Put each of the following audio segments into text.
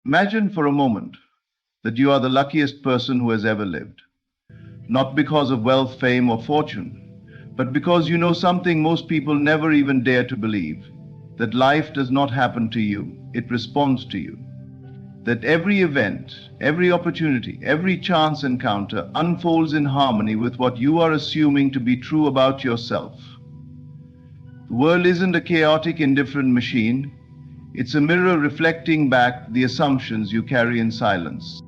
Imagine for a moment that you are the luckiest person who has ever lived. Not because of wealth, fame, or fortune, but because you know something most people never even dare to believe, that life does not happen to you, it responds to you. That every event, every opportunity, every chance encounter unfolds in harmony with what you are assuming to be true about yourself. The world isn't a chaotic, indifferent machine. It's a mirror reflecting back the assumptions you carry in silence.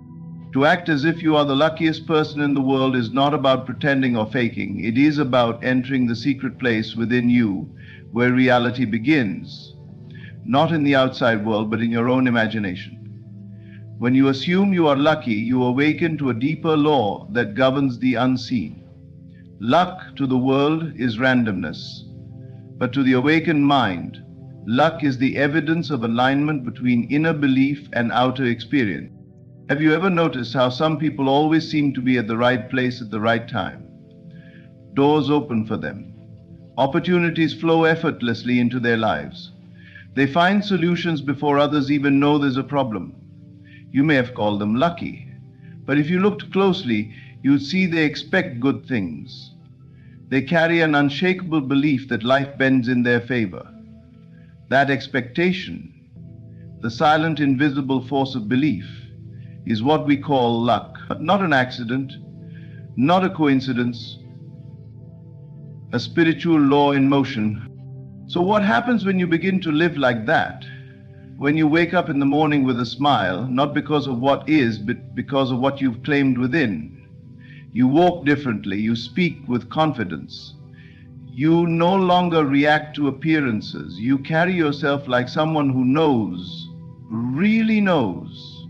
To act as if you are the luckiest person in the world is not about pretending or faking. It is about entering the secret place within you where reality begins. Not in the outside world, but in your own imagination. When you assume you are lucky, you awaken to a deeper law that governs the unseen. Luck to the world is randomness, but to the awakened mind, luck is the evidence of alignment between inner belief and outer experience. Have you ever noticed how some people always seem to be at the right place at the right time? Doors open for them. Opportunities flow effortlessly into their lives. They find solutions before others even know there's a problem. You may have called them lucky, but if you looked closely, you'd see they expect good things. They carry an unshakable belief that life bends in their favor. That expectation, the silent, invisible force of belief, is what we call luck. Not an accident, not a coincidence, a spiritual law in motion. So what happens when you begin to live like that? When you wake up in the morning with a smile, not because of what is, but because of what you've claimed within. You walk differently, you speak with confidence. You no longer react to appearances. You carry yourself like someone who knows, really knows,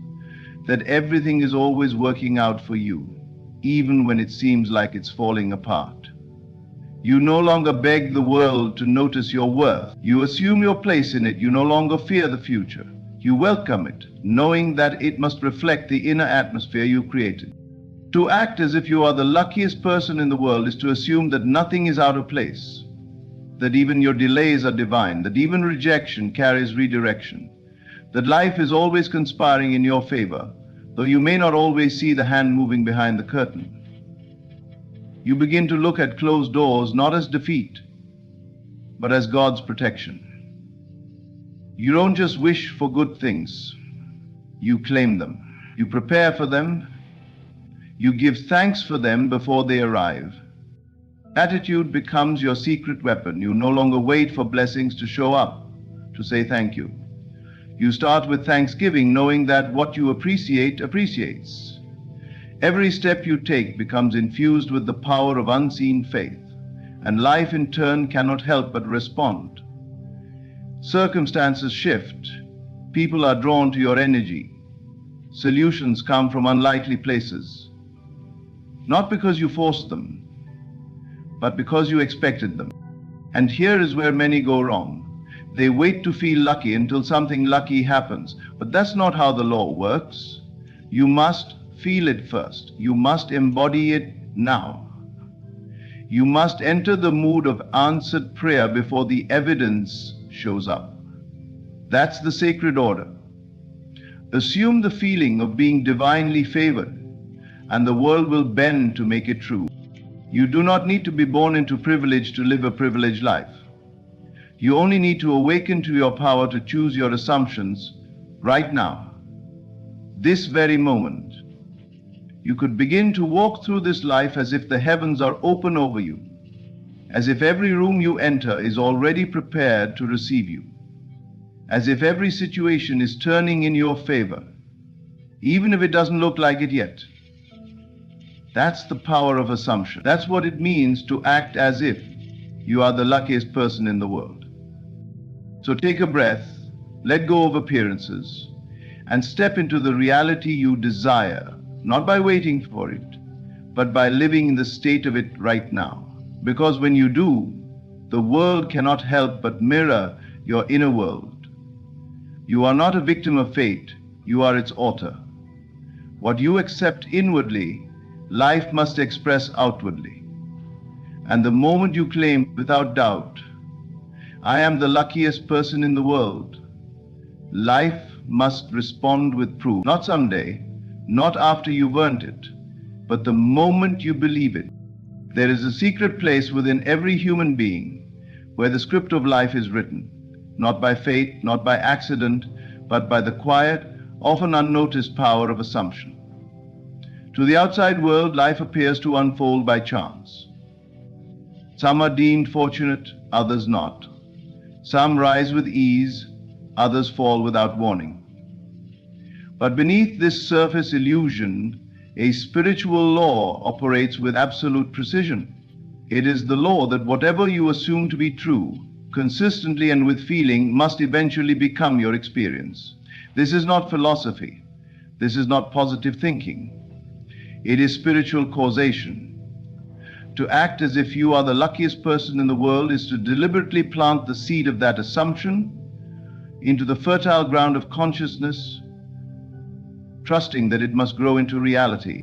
that everything is always working out for you, even when it seems like it's falling apart. You no longer beg the world to notice your worth. You assume your place in it. You no longer fear the future. You welcome it, knowing that it must reflect the inner atmosphere you created. To act as if you are the luckiest person in the world is to assume that nothing is out of place, that even your delays are divine, that even rejection carries redirection, that life is always conspiring in your favor, though you may not always see the hand moving behind the curtain. You begin to look at closed doors not as defeat, but as God's protection. You don't just wish for good things, you claim them. You prepare for them, you give thanks for them before they arrive. Attitude becomes your secret weapon. You no longer wait for blessings to show up to say thank you. You start with thanksgiving, knowing that what you appreciate appreciates. Every step you take becomes infused with the power of unseen faith, and life in turn cannot help but respond. Circumstances shift. People are drawn to your energy. Solutions come from unlikely places. Not because you forced them, but because you expected them. And here is where many go wrong. They wait to feel lucky until something lucky happens. But that's not how the law works. You must feel it first. You must embody it now. You must enter the mood of answered prayer before the evidence shows up. That's the sacred order. Assume the feeling of being divinely favored, and the world will bend to make it true. You do not need to be born into privilege to live a privileged life. You only need to awaken to your power to choose your assumptions right now, this very moment. You could begin to walk through this life as if the heavens are open over you, as if every room you enter is already prepared to receive you, as if every situation is turning in your favor, even if it doesn't look like it yet. That's the power of assumption. That's what it means to act as if you are the luckiest person in the world. So take a breath, let go of appearances, and step into the reality you desire, not by waiting for it, but by living in the state of it right now. Because when you do, the world cannot help but mirror your inner world. You are not a victim of fate, you are its author. What you accept inwardly, life must express outwardly. And the moment you claim without doubt, I am the luckiest person in the world, life must respond with proof. Not someday, not after you've earned it, but the moment you believe it. There is a secret place within every human being where the script of life is written, not by fate, not by accident, but by the quiet, often unnoticed power of assumption. To the outside world, life appears to unfold by chance. Some are deemed fortunate, others not. Some rise with ease, others fall without warning. But beneath this surface illusion, a spiritual law operates with absolute precision. It is the law that whatever you assume to be true, consistently and with feeling, must eventually become your experience. This is not philosophy. This is not positive thinking. It is spiritual causation. To act as if you are the luckiest person in the world is to deliberately plant the seed of that assumption into the fertile ground of consciousness, trusting that it must grow into reality.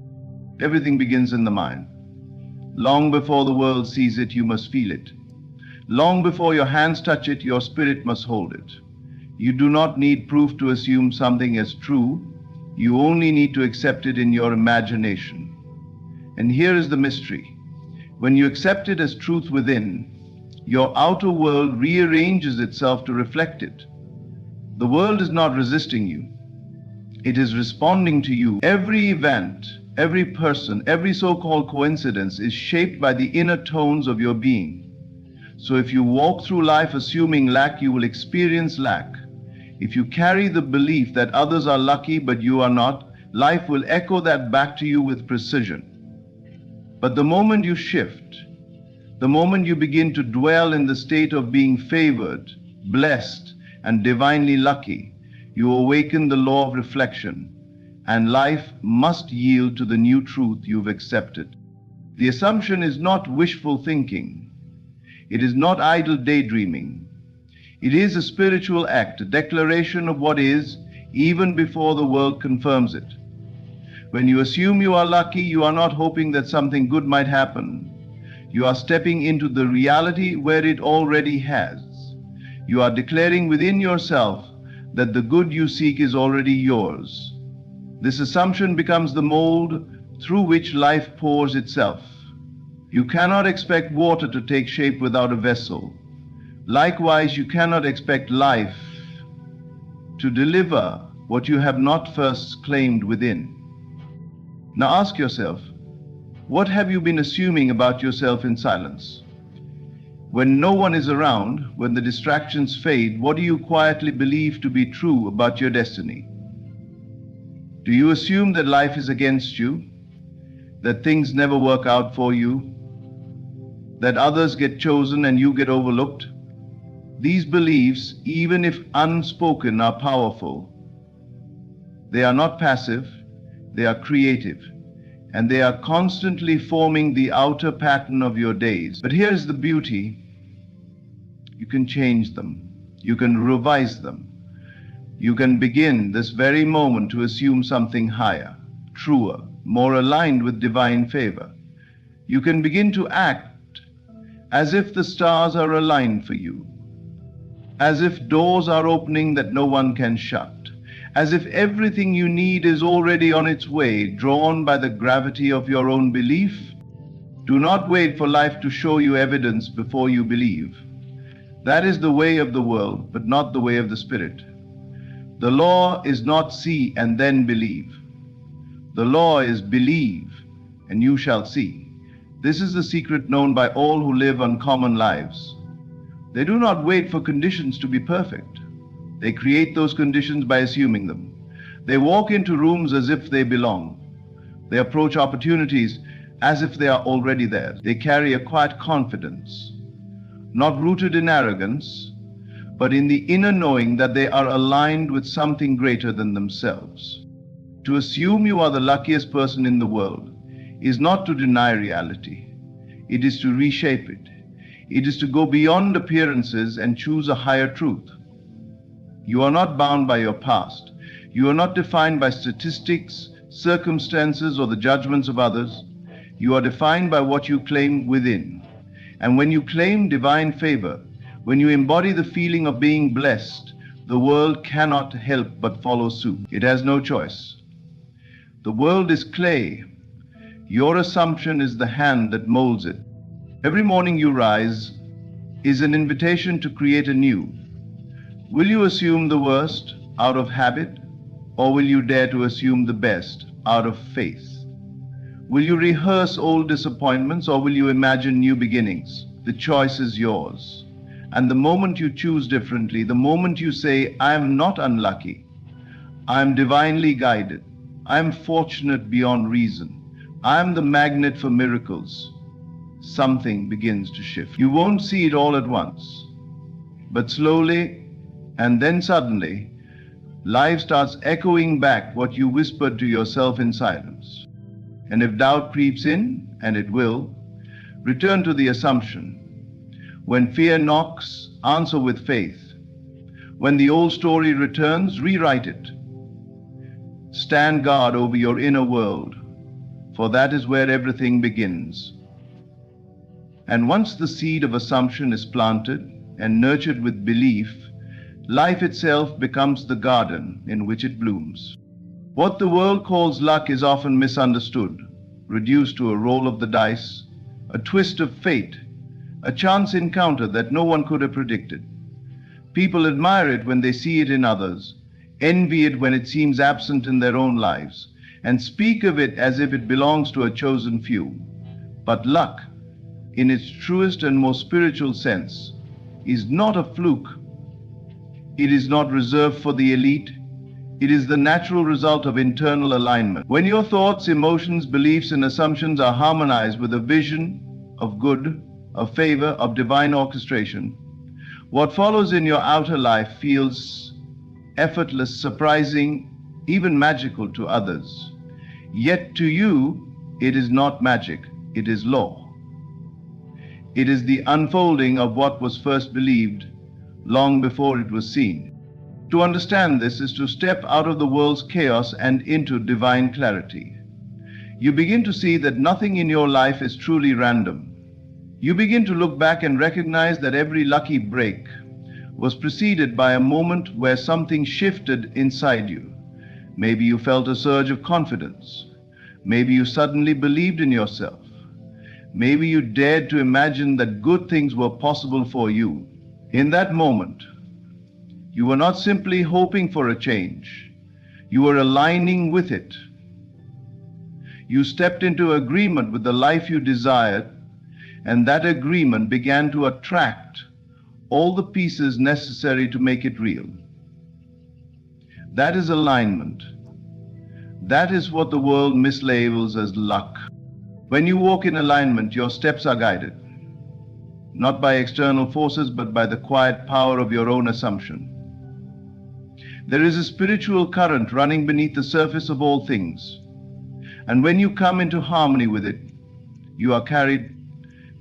Everything begins in the mind. Long before the world sees it, you must feel it. Long before your hands touch it, your spirit must hold it. You do not need proof to assume something as true. You only need to accept it in your imagination. And here is the mystery. When you accept it as truth within, your outer world rearranges itself to reflect it. The world is not resisting you. It is responding to you. Every event, every person, every so-called coincidence is shaped by the inner tones of your being. So if you walk through life assuming lack, you will experience lack. If you carry the belief that others are lucky but you are not, life will echo that back to you with precision. But the moment you shift, the moment you begin to dwell in the state of being favored, blessed, and divinely lucky, you awaken the law of reflection, and life must yield to the new truth you've accepted. The assumption is not wishful thinking. It is not idle daydreaming. It is a spiritual act, a declaration of what is, even before the world confirms it. When you assume you are lucky, you are not hoping that something good might happen. You are stepping into the reality where it already has. You are declaring within yourself that the good you seek is already yours. This assumption becomes the mold through which life pours itself. You cannot expect water to take shape without a vessel. Likewise, you cannot expect life to deliver what you have not first claimed within. Now ask yourself, what have you been assuming about yourself in silence? When no one is around, when the distractions fade, what do you quietly believe to be true about your destiny? Do you assume that life is against you, that things never work out for you, that others get chosen and you get overlooked? These beliefs, even if unspoken, are powerful. They are not passive, they are creative, and they are constantly forming the outer pattern of your days. But here's the beauty. You can change them. You can revise them. You can begin this very moment to assume something higher, truer, more aligned with divine favor. You can begin to act as if the stars are aligned for you, as if doors are opening that no one can shut, as if everything you need is already on its way, drawn by the gravity of your own belief. Do not wait for life to show you evidence before you believe. That is the way of the world, but not the way of the Spirit. The law is not see and then believe. The law is believe, and you shall see. This is the secret known by all who live uncommon lives. They do not wait for conditions to be perfect. They create those conditions by assuming them. They walk into rooms as if they belong. They approach opportunities as if they are already there. They carry a quiet confidence, not rooted in arrogance, but in the inner knowing that they are aligned with something greater than themselves. To assume you are the luckiest person in the world is not to deny reality. It is to reshape it. It is to go beyond appearances and choose a higher truth. You are not bound by your past. You are not defined by statistics, circumstances, or the judgments of others. You are defined by what you claim within. And when you claim divine favor, when you embody the feeling of being blessed, The world cannot help but follow suit. It has no choice. The world is clay. Your assumption is the hand that molds it. Every morning you rise is an invitation to create anew. Will you assume the worst out of habit, or will you dare to assume the best out of faith? Will you rehearse old disappointments, or will you imagine new beginnings? The choice is yours. And the moment you choose differently, the moment you say, I am not unlucky, I am divinely guided, I am fortunate beyond reason, I am the magnet for miracles, something begins to shift. You won't see it all at once, but slowly and then suddenly, life starts echoing back what you whispered to yourself in silence. And if doubt creeps in, and it will, return to the assumption. When fear knocks, answer with faith. When the old story returns, rewrite it. Stand guard over your inner world, for that is where everything begins. And once the seed of assumption is planted and nurtured with belief, life itself becomes the garden in which it blooms. What the world calls luck is often misunderstood, reduced to a roll of the dice, a twist of fate, a chance encounter that no one could have predicted. People admire it when they see it in others, envy it when it seems absent in their own lives, and speak of it as if it belongs to a chosen few. But luck, in its truest and most spiritual sense, is not a fluke. It is not reserved for the elite. It is the natural result of internal alignment. When your thoughts, emotions, beliefs, and assumptions are harmonized with a vision of good, of favor, of divine orchestration, what follows in your outer life feels effortless, surprising, even magical to others. Yet to you, it is not magic, it is law. It is the unfolding of what was first believed long before it was seen. To understand this is to step out of the world's chaos and into divine clarity. You begin to see that nothing in your life is truly random. You begin to look back and recognize that every lucky break was preceded by a moment where something shifted inside you. Maybe you felt a surge of confidence. Maybe you suddenly believed in yourself. Maybe you dared to imagine that good things were possible for you. In that moment, you were not simply hoping for a change. You were aligning with it. You stepped into agreement with the life you desired, and that agreement began to attract all the pieces necessary to make it real. That is alignment. That is what the world mislabels as luck. When you walk in alignment, your steps are guided, not by external forces, but by the quiet power of your own assumption. There is a spiritual current running beneath the surface of all things, and when you come into harmony with it, you are carried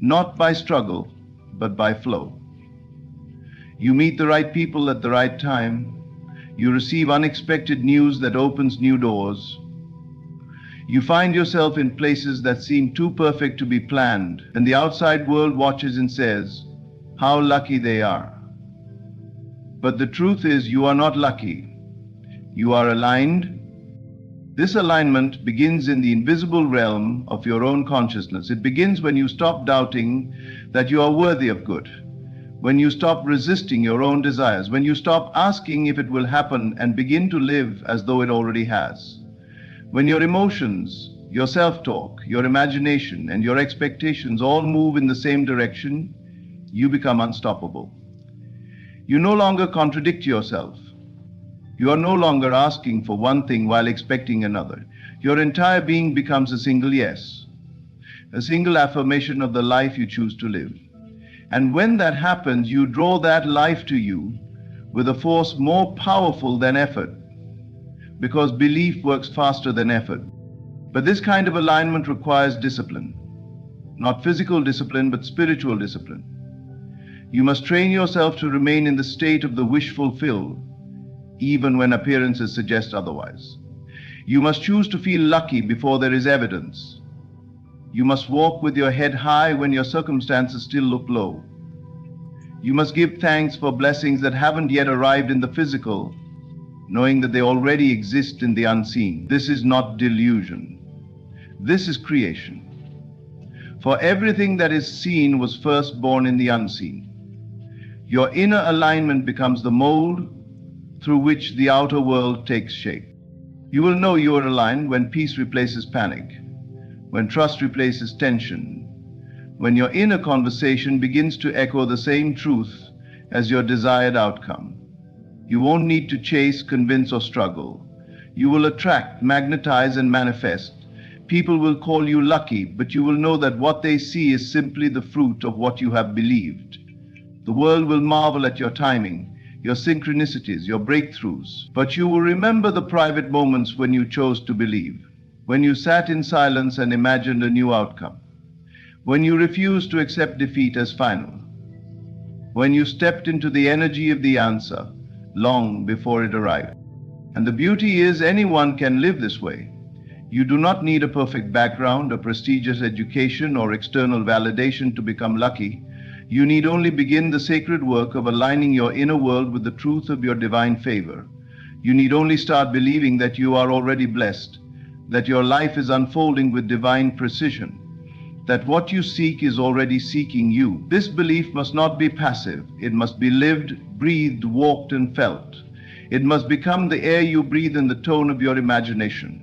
not by struggle, but by flow. You meet the right people at the right time. You receive unexpected news that opens new doors. You find yourself in places that seem too perfect to be planned, and the outside world watches and says, how lucky they are. But the truth is, you are not lucky. You are aligned. This alignment begins in the invisible realm of your own consciousness. It begins when you stop doubting that you are worthy of good, when you stop resisting your own desires, when you stop asking if it will happen and begin to live as though it already has. When your emotions, your self-talk, your imagination, and your expectations all move in the same direction, you become unstoppable. You no longer contradict yourself. You are no longer asking for one thing while expecting another. Your entire being becomes a single yes, a single affirmation of the life you choose to live. And when that happens, you draw that life to you with a force more powerful than effort, because belief works faster than effort. But this kind of alignment requires discipline, not physical discipline, but spiritual discipline. You must train yourself to remain in the state of the wish fulfilled, even when appearances suggest otherwise. You must choose to feel lucky before there is evidence. You must walk with your head high when your circumstances still look low. You must give thanks for blessings that haven't yet arrived in the physical, knowing that they already exist in the unseen. This is not delusion. This is creation. For everything that is seen was first born in the unseen. Your inner alignment becomes the mold through which the outer world takes shape. You will know you are aligned when peace replaces panic, when trust replaces tension, when your inner conversation begins to echo the same truth as your desired outcome. You won't need to chase, convince, or struggle. You will attract, magnetize, and manifest. People will call you lucky, but you will know that what they see is simply the fruit of what you have believed. The world will marvel at your timing, your synchronicities, your breakthroughs, but you will remember the private moments when you chose to believe, when you sat in silence and imagined a new outcome, when you refused to accept defeat as final, when you stepped into the energy of the answer long before it arrived. And the beauty is, anyone can live this way. You do not need a perfect background, a prestigious education, or external validation to become lucky. You need only begin the sacred work of aligning your inner world with the truth of your divine favor. You need only start believing that you are already blessed, that your life is unfolding with divine precision, that what you seek is already seeking you. This belief must not be passive. It must be lived, breathed, walked, and felt. It must become the air you breathe and the tone of your imagination.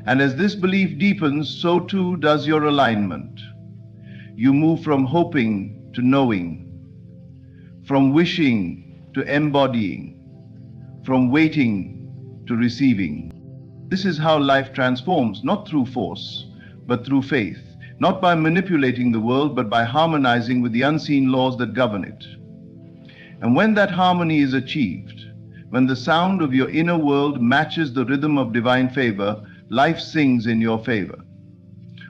And as this belief deepens, so too does your alignment. You move from hoping to knowing, from wishing to embodying, from waiting to receiving. This is how life transforms, not through force, but through faith, not by manipulating the world, but by harmonizing with the unseen laws that govern it. And when that harmony is achieved, when the sound of your inner world matches the rhythm of divine favor, life sings in your favor.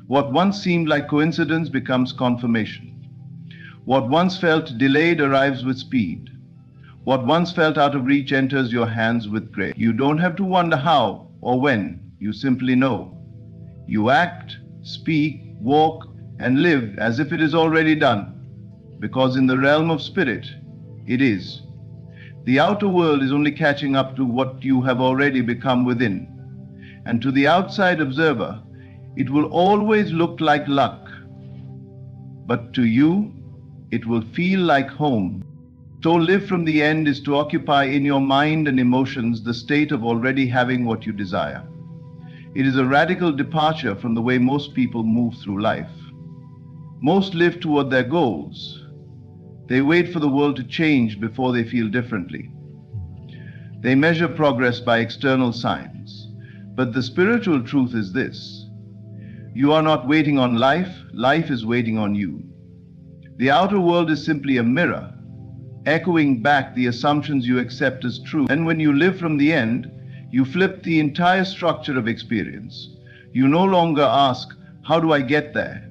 What once seemed like coincidence becomes confirmation. What once felt delayed arrives with speed. What once felt out of reach enters your hands with grace. You don't have to wonder how or when, you simply know. You act, speak, walk, and live as if it is already done, because in the realm of spirit, it is. The outer world is only catching up to what you have already become within. And to the outside observer, it will always look like luck. But to you, it will feel like home. To live from the end is to occupy in your mind and emotions the state of already having what you desire. It is a radical departure from the way most people move through life. Most live toward their goals. They wait for the world to change before they feel differently. They measure progress by external signs. But the spiritual truth is this: you are not waiting on life, life is waiting on you. The outer world is simply a mirror, echoing back the assumptions you accept as true. And when you live from the end, you flip the entire structure of experience. You no longer ask, how do I get there?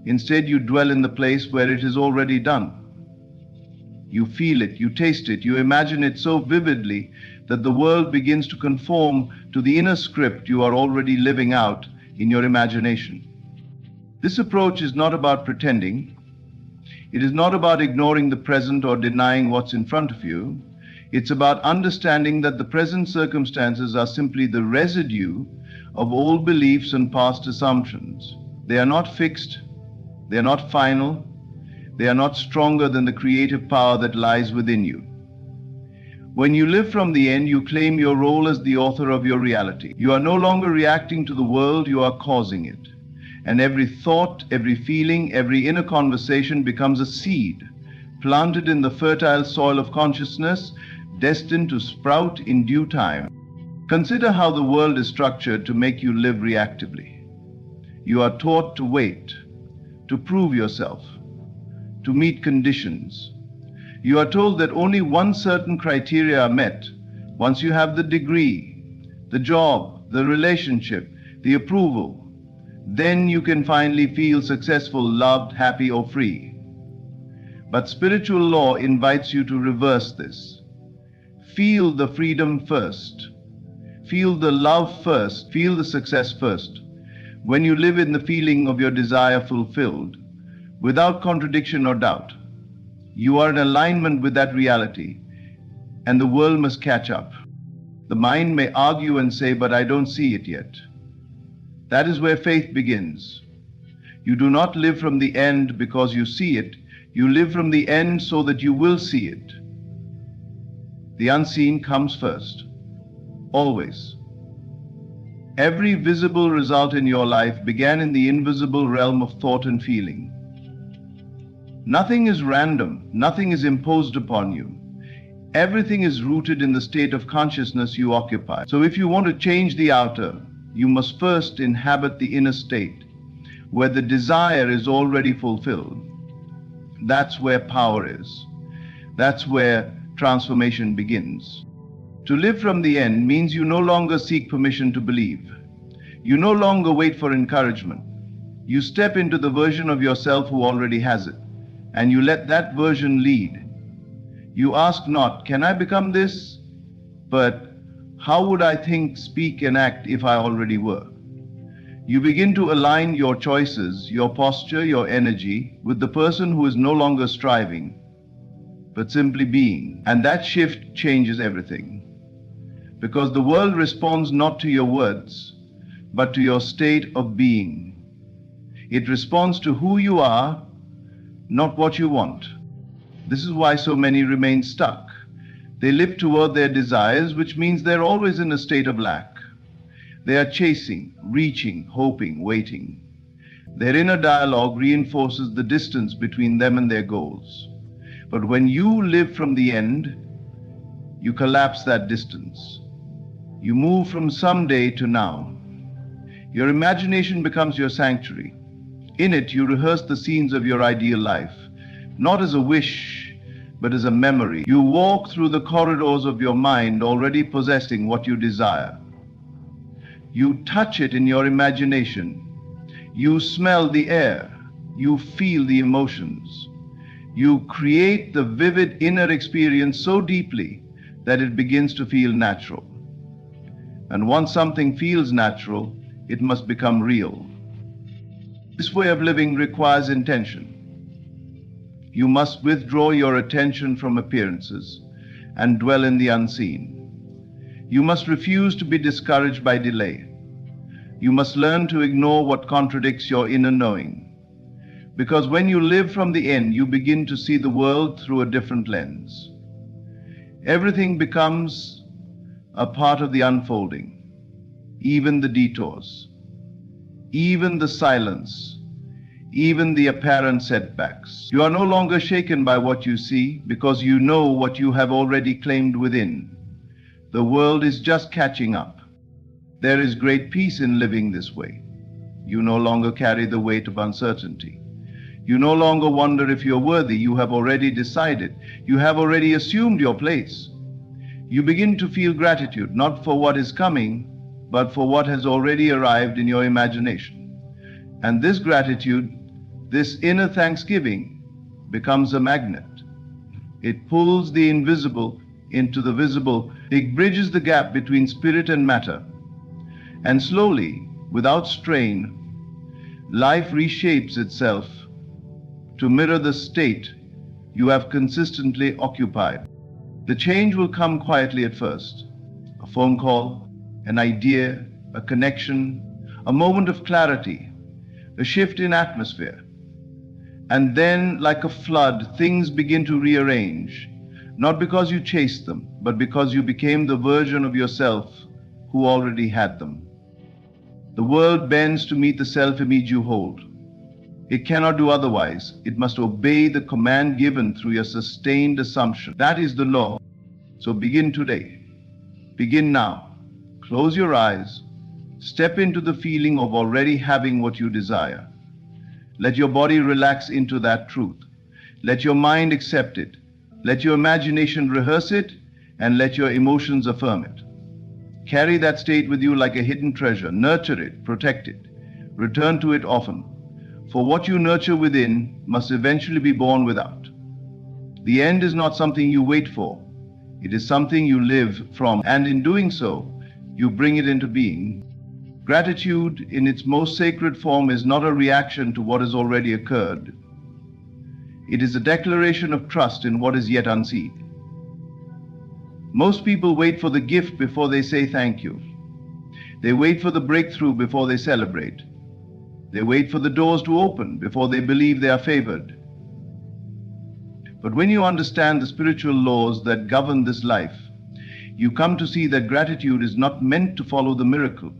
Instead, you dwell in the place where it is already done. You feel it, you taste it, you imagine it so vividly that the world begins to conform to the inner script you are already living out in your imagination. This approach is not about pretending. It is not about ignoring the present or denying what's in front of you. It's about understanding that the present circumstances are simply the residue of old beliefs and past assumptions. They are not fixed. They are not final. They are not stronger than the creative power that lies within you. When you live from the end, you claim your role as the author of your reality. You are no longer reacting to the world, you are causing it. And every thought, every feeling, every inner conversation becomes a seed planted in the fertile soil of consciousness, destined to sprout in due time. Consider how the world is structured to make you live reactively. You are taught to wait, to prove yourself, to meet conditions. You are told that only one certain criteria are met. Once you have the degree, the job, the relationship, the approval, then you can finally feel successful, loved, happy, or free. But spiritual law invites you to reverse this. Feel the freedom first. Feel the love first. Feel the success first. When you live in the feeling of your desire fulfilled, without contradiction or doubt, You are in alignment with that reality, and the world must catch up. The mind may argue and say, "But I don't see it yet." That is where faith begins. You do not live from the end because you see it. You live from the end so that you will see it. The unseen comes first, always. Every visible result in your life began in the invisible realm of thought and feeling. Nothing is random, nothing is imposed upon you. Everything is rooted in the state of consciousness you occupy. So if you want to change the outer, you must first inhabit the inner state, where the desire is already fulfilled. That's where power is. That's where transformation begins. To live from the end means you no longer seek permission to believe. You no longer wait for encouragement. You step into the version of yourself who already has it, and you let that version lead. You ask not, "Can I become this?" but "How would I think, speak, and act if I already were?" You begin to align your choices, your posture, your energy with the person who is no longer striving, but simply being. And that shift changes everything. Because the world responds not to your words, but to your state of being. It responds to who you are, not what you want. This is why so many remain stuck. They live toward their desires, which means they're always in a state of lack. They are chasing, reaching, hoping, waiting. Their inner dialogue reinforces the distance between them and their goals. But when you live from the end, you collapse that distance. You move from someday to now. Your imagination becomes your sanctuary. In it, you rehearse the scenes of your ideal life, not as a wish, but as a memory. You walk through the corridors of your mind already possessing what you desire. You touch it in your imagination. You smell the air. You feel the emotions. You create the vivid inner experience so deeply that it begins to feel natural. And once something feels natural, it must become real. This way of living requires intention. You must withdraw your attention from appearances and dwell in the unseen. You must refuse to be discouraged by delay. You must learn to ignore what contradicts your inner knowing. Because when you live from the end, you begin to see the world through a different lens. Everything becomes a part of the unfolding, even the detours, even the silence, even the apparent setbacks. You are no longer shaken by what you see because you know what you have already claimed within. The world is just catching up. There is great peace in living this way. You no longer carry the weight of uncertainty. You no longer wonder if you're worthy. You have already decided. You have already assumed your place. You begin to feel gratitude, not for what is coming, but for what has already arrived in your imagination. And this gratitude, this inner thanksgiving, becomes a magnet. It pulls the invisible into the visible. It bridges the gap between spirit and matter. And slowly, without strain, life reshapes itself to mirror the state you have consistently occupied. The change will come quietly at first. A phone call, an idea, a connection, a moment of clarity, a shift in atmosphere. And then, like a flood, things begin to rearrange, not because you chased them, but because you became the version of yourself who already had them. The world bends to meet the self-image you hold. It cannot do otherwise. It must obey the command given through your sustained assumption. That is the law. So begin today. Begin now. Close your eyes. Step into the feeling of already having what you desire. Let your body relax into that truth. Let your mind accept it. Let your imagination rehearse it, and let your emotions affirm it. Carry that state with you like a hidden treasure. Nurture it, protect it. Return to it often. For what you nurture within must eventually be born without. The end is not something you wait for. It is something you live from, and in doing so, you bring it into being. Gratitude in its most sacred form is not a reaction to what has already occurred. It is a declaration of trust in what is yet unseen. Most people wait for the gift before they say thank you. They wait for the breakthrough before they celebrate. They wait for the doors to open before they believe they are favored. But when you understand the spiritual laws that govern this life, you come to see that gratitude is not meant to follow the miracle.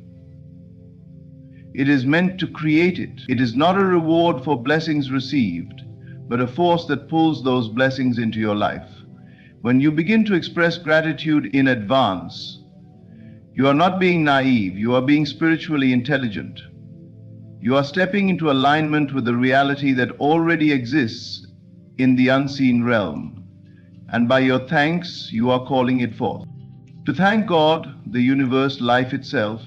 It is meant to create it. It is not a reward for blessings received, but a force that pulls those blessings into your life. When you begin to express gratitude in advance, you are not being naive, you are being spiritually intelligent. You are stepping into alignment with the reality that already exists in the unseen realm, and by your thanks, you are calling it forth. To thank God, the universe, life itself,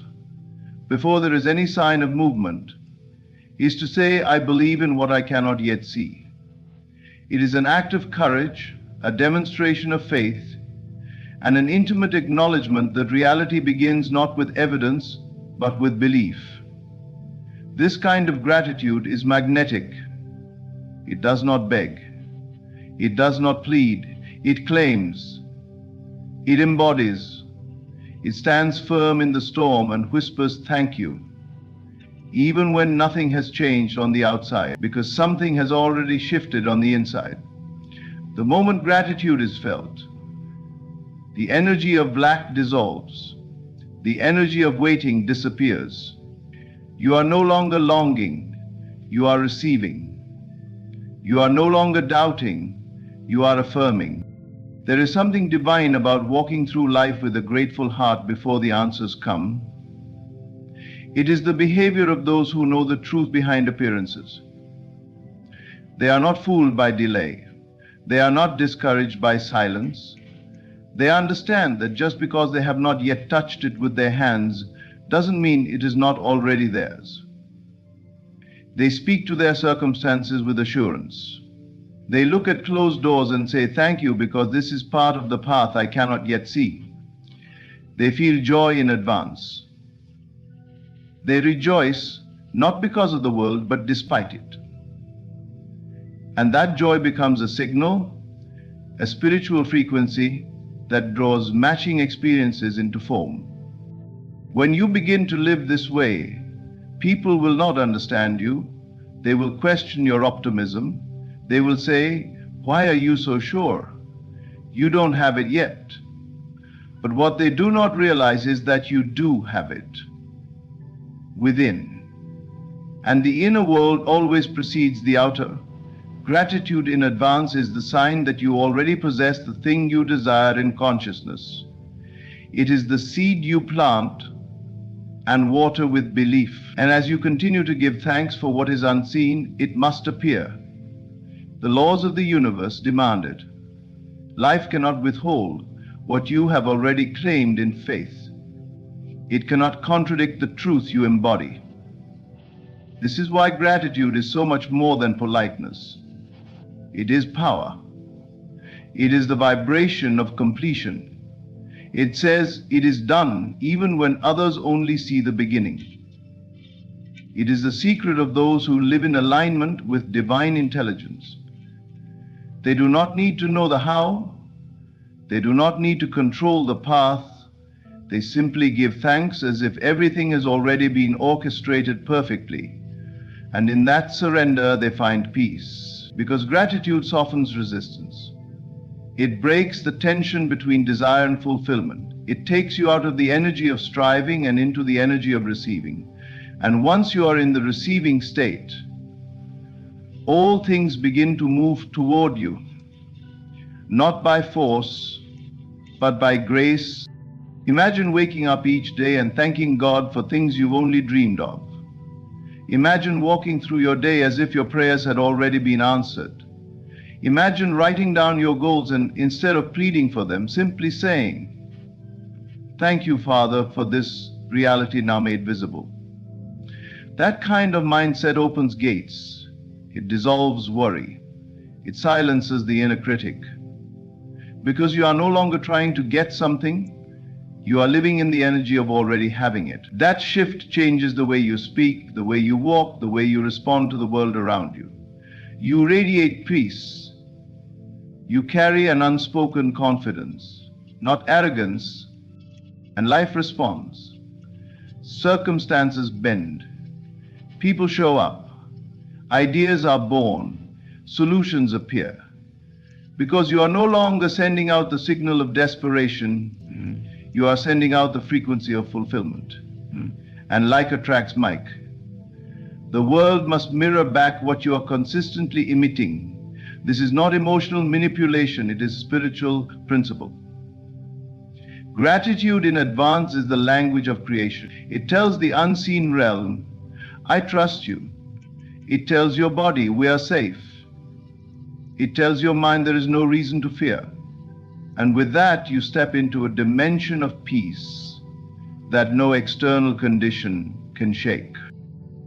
before there is any sign of movement, is to say, I believe in what I cannot yet see. It is an act of courage, a demonstration of faith, and an intimate acknowledgement that reality begins not with evidence, but with belief. This kind of gratitude is magnetic. It does not beg. It does not plead. It claims. It embodies. It stands firm in the storm and whispers thank you, even when nothing has changed on the outside, because something has already shifted on the inside. The moment gratitude is felt, the energy of lack dissolves. The energy of waiting disappears. You are no longer longing, you are receiving. You are no longer doubting, you are affirming. There is something divine about walking through life with a grateful heart before the answers come. It is the behavior of those who know the truth behind appearances. They are not fooled by delay. They are not discouraged by silence. They understand that just because they have not yet touched it with their hands doesn't mean it is not already theirs. They speak to their circumstances with assurance. They look at closed doors and say, thank you, because this is part of the path I cannot yet see. They feel joy in advance. They rejoice not because of the world, but despite it. And that joy becomes a signal, a spiritual frequency that draws matching experiences into form. When you begin to live this way, people will not understand you. They will question your optimism. They will say, why are you so sure? You don't have it yet. But what they do not realize is that you do have it within. And the inner world always precedes the outer. Gratitude in advance is the sign that you already possess the thing you desire in consciousness. It is the seed you plant and water with belief. And as you continue to give thanks for what is unseen, it must appear. The laws of the universe demand it. Life cannot withhold what you have already claimed in faith. It cannot contradict the truth you embody. This is why gratitude is so much more than politeness. It is power. It is the vibration of completion. It says it is done even when others only see the beginning. It is the secret of those who live in alignment with divine intelligence. They do not need to know the how. They do not need to control the path. They simply give thanks as if everything has already been orchestrated perfectly. And in that surrender, they find peace, because gratitude softens resistance. It breaks the tension between desire and fulfillment. It takes you out of the energy of striving and into the energy of receiving. And once you are in the receiving state, all things begin to move toward you, not by force, but by grace. Imagine waking up each day and thanking God for things you've only dreamed of. Imagine walking through your day as if your prayers had already been answered. Imagine writing down your goals and instead of pleading for them, simply saying, thank you, Father, for this reality now made visible. That kind of mindset opens gates. It dissolves worry. It silences the inner critic. Because you are no longer trying to get something, you are living in the energy of already having it. That shift changes the way you speak, the way you walk, the way you respond to the world around you. You radiate peace. You carry an unspoken confidence, not arrogance, and life responds. Circumstances bend. People show up. Ideas are born. Solutions appear. Because you are no longer sending out the signal of desperation, you are sending out the frequency of fulfillment. And like attracts like. The world must mirror back what you are consistently emitting. This is not emotional manipulation, it is spiritual principle. Gratitude in advance is the language of creation. It tells the unseen realm, I trust you. It tells your body, we are safe. It tells your mind there is no reason to fear. And with that, you step into a dimension of peace that no external condition can shake.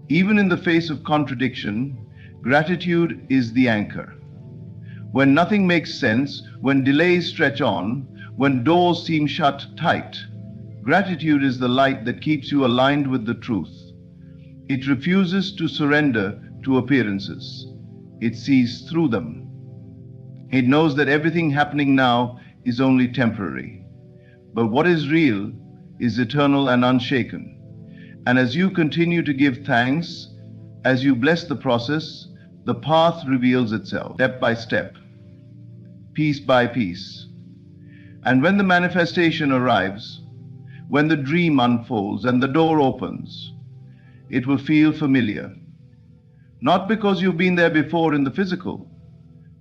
Even in the face of contradiction, gratitude is the anchor. When nothing makes sense, when delays stretch on, when doors seem shut tight, gratitude is the light that keeps you aligned with the truth. It refuses to surrender to appearances. It sees through them. It knows that everything happening now is only temporary. But what is real is eternal and unshaken. And as you continue to give thanks, as you bless the process, the path reveals itself, step by step, piece by piece. And when the manifestation arrives, when the dream unfolds and the door opens, it will feel familiar. Not because you've been there before in the physical,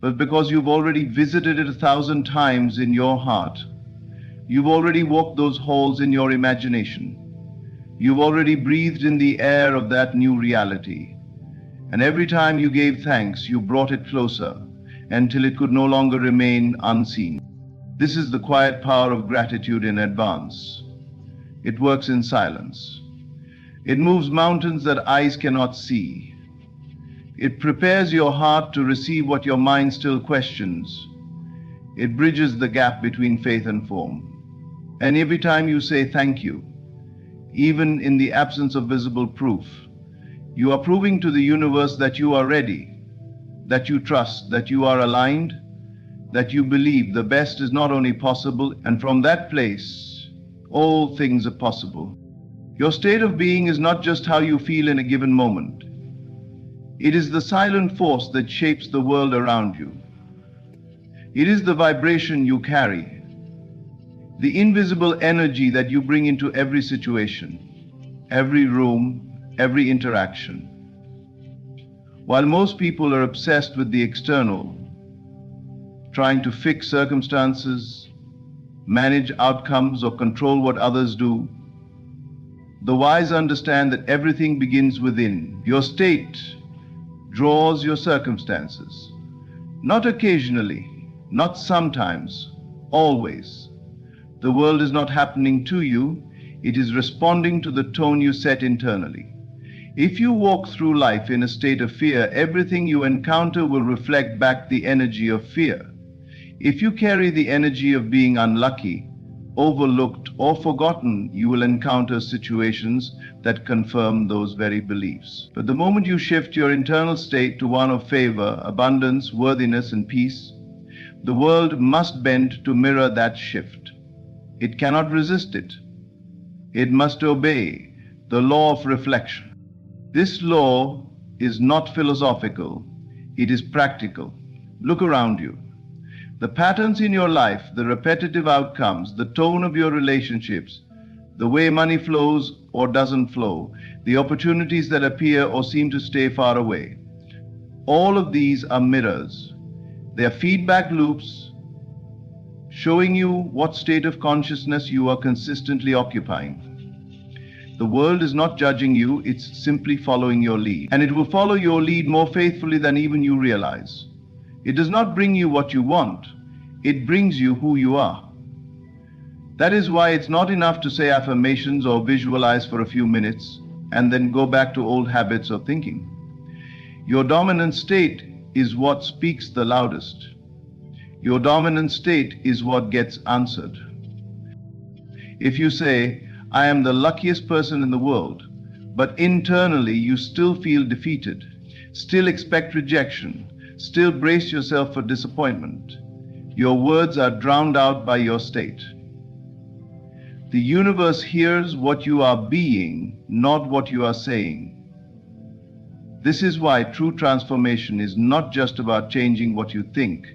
but because you've already visited it 1,000 times in your heart. You've already walked those halls in your imagination. You've already breathed in the air of that new reality. And every time you gave thanks, you brought it closer until it could no longer remain unseen. This is the quiet power of gratitude in advance. It works in silence. It moves mountains that eyes cannot see. It prepares your heart to receive what your mind still questions. It bridges the gap between faith and form. And every time you say thank you, even in the absence of visible proof, you are proving to the universe that you are ready, that you trust, that you are aligned, that you believe the best is not only possible, and from that place, all things are possible. Your state of being is not just how you feel in a given moment. It is the silent force that shapes the world around you. It is the vibration you carry, the invisible energy that you bring into every situation, every room, every interaction. While most people are obsessed with the external, trying to fix circumstances, manage outcomes, or control what others do, the wise understand that everything begins within. Your state draws your circumstances. Not occasionally, not sometimes, always. The world is not happening to you, it is responding to the tone you set internally. If you walk through life in a state of fear, everything you encounter will reflect back the energy of fear. If you carry the energy of being unlucky, overlooked, or forgotten, you will encounter situations that confirm those very beliefs. But the moment you shift your internal state to one of favor, abundance, worthiness, and peace, the world must bend to mirror that shift. It cannot resist it. It must obey the law of reflection. This law is not philosophical, it is practical. Look around you. The patterns in your life, the repetitive outcomes, the tone of your relationships, the way money flows or doesn't flow, the opportunities that appear or seem to stay far away. All of these are mirrors. They are feedback loops showing you what state of consciousness you are consistently occupying. The world is not judging you, it's simply following your lead. And it will follow your lead more faithfully than even you realize. It does not bring you what you want, it brings you who you are. That is why it's not enough to say affirmations or visualize for a few minutes and then go back to old habits of thinking. Your dominant state is what speaks the loudest. Your dominant state is what gets answered. If you say, I am the luckiest person in the world, but internally you still feel defeated, still expect rejection, Still brace yourself for disappointment. Your words are drowned out by your state. The universe hears what you are being, not what you are saying. This is why true transformation is not just about changing what you think.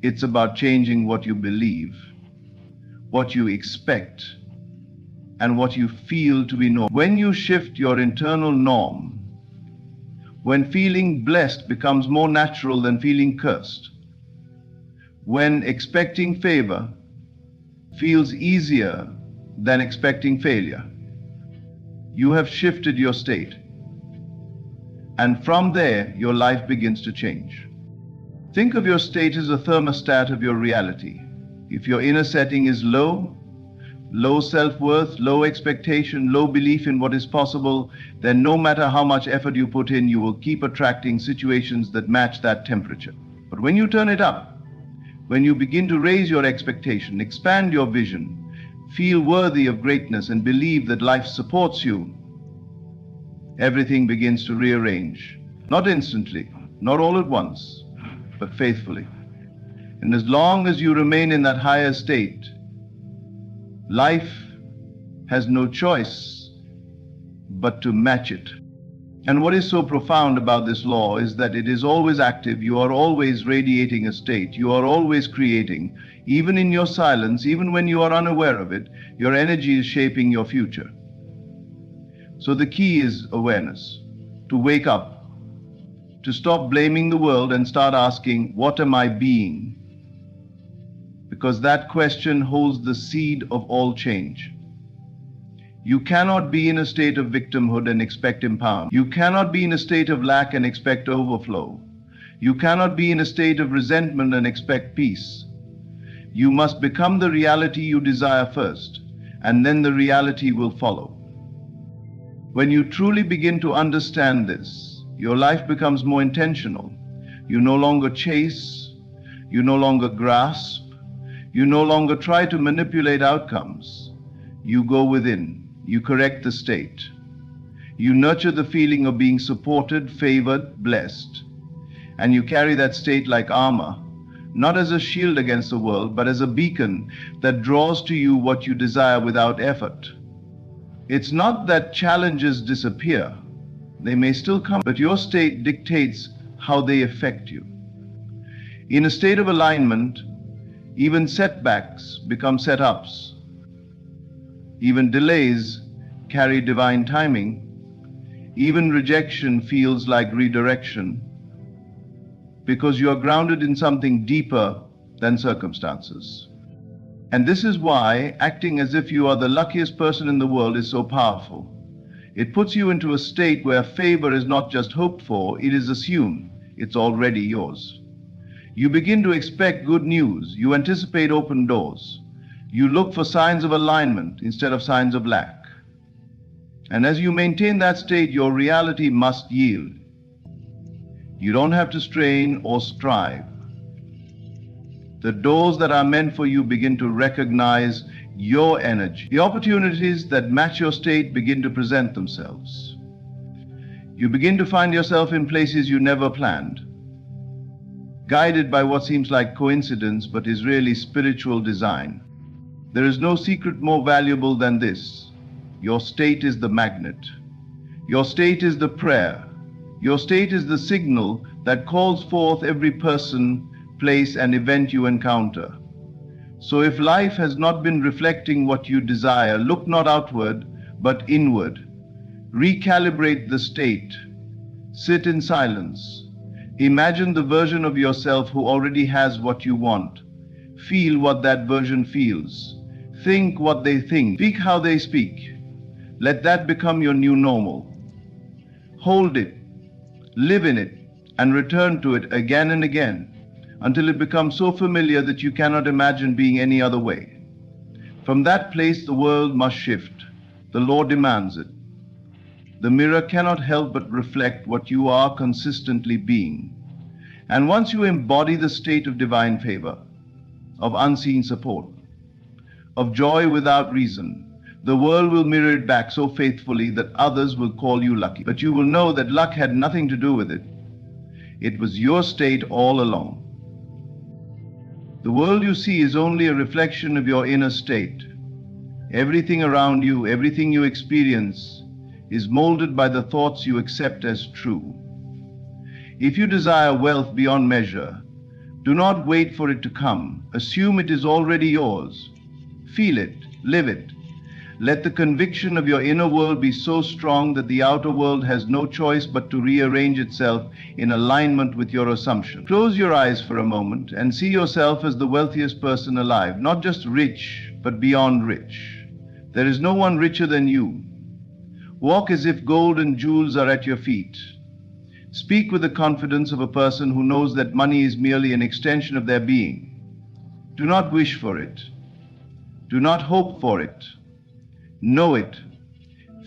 It's about changing what you believe, what you expect, and what you feel to be normal. When you shift your internal norm, when feeling blessed becomes more natural than feeling cursed, when expecting favor feels easier than expecting failure, you have shifted your state. And from there, your life begins to change. Think of your state as a thermostat of your reality. If your inner setting is low self-worth, low expectation, low belief in what is possible, then no matter how much effort you put in, you will keep attracting situations that match that temperature. But when you turn it up, when you begin to raise your expectation, expand your vision, feel worthy of greatness, and believe that life supports you, everything begins to rearrange. Not instantly, not all at once, but faithfully. And as long as you remain in that higher state, life has no choice but to match it. And what is so profound about this law is that it is always active. You are always radiating a state. You are always creating. Even in your silence, even when you are unaware of it, your energy is shaping your future. So the key is awareness, to wake up, to stop blaming the world and start asking, what am I being? Because that question holds the seed of all change. You cannot be in a state of victimhood and expect empowerment. You cannot be in a state of lack and expect overflow. You cannot be in a state of resentment and expect peace. You must become the reality you desire first, and then the reality will follow. When you truly begin to understand this, your life becomes more intentional. You no longer chase, you no longer grasp, you no longer try to manipulate outcomes. You go within, you correct the state. You nurture the feeling of being supported, favored, blessed. And you carry that state like armor, not as a shield against the world, but as a beacon that draws to you what you desire without effort. It's not that challenges disappear. They may still come, but your state dictates how they affect you. In a state of alignment, even setbacks become setups. Even delays carry divine timing. Even rejection feels like redirection, because you are grounded in something deeper than circumstances. And this is why acting as if you are the luckiest person in the world is so powerful. It puts you into a state where favor is not just hoped for, it is assumed. It's already yours. You begin to expect good news. You anticipate open doors. You look for signs of alignment instead of signs of lack. And as you maintain that state, your reality must yield. You don't have to strain or strive. The doors that are meant for you begin to recognize your energy. The opportunities that match your state begin to present themselves. You begin to find yourself in places you never planned, guided by what seems like coincidence but is really spiritual design. There is no secret more valuable than this. Your state is the magnet. Your state is the prayer. Your state is the signal that calls forth every person, place, and event you encounter. So if life has not been reflecting what you desire, look not outward, but inward. Recalibrate the state. Sit in silence. Imagine the version of yourself who already has what you want. Feel what that version feels. Think what they think. Speak how they speak. Let that become your new normal. Hold it, live in it, and return to it again and again until it becomes so familiar that you cannot imagine being any other way. From that place, the world must shift. The law demands it. The mirror cannot help but reflect what you are consistently being. And once you embody the state of divine favor, of unseen support, of joy without reason, the world will mirror it back so faithfully that others will call you lucky. But you will know that luck had nothing to do with it. It was your state all along. The world you see is only a reflection of your inner state. Everything around you, everything you experience, is molded by the thoughts you accept as true. If you desire wealth beyond measure, do not wait for it to come. Assume it is already yours. Feel it, live it. Let the conviction of your inner world be so strong that the outer world has no choice but to rearrange itself in alignment with your assumption. Close your eyes for a moment and see yourself as the wealthiest person alive, not just rich, but beyond rich. There is no one richer than you. Walk as if gold and jewels are at your feet. Speak with the confidence of a person who knows that money is merely an extension of their being. Do not wish for it. Do not hope for it. Know it.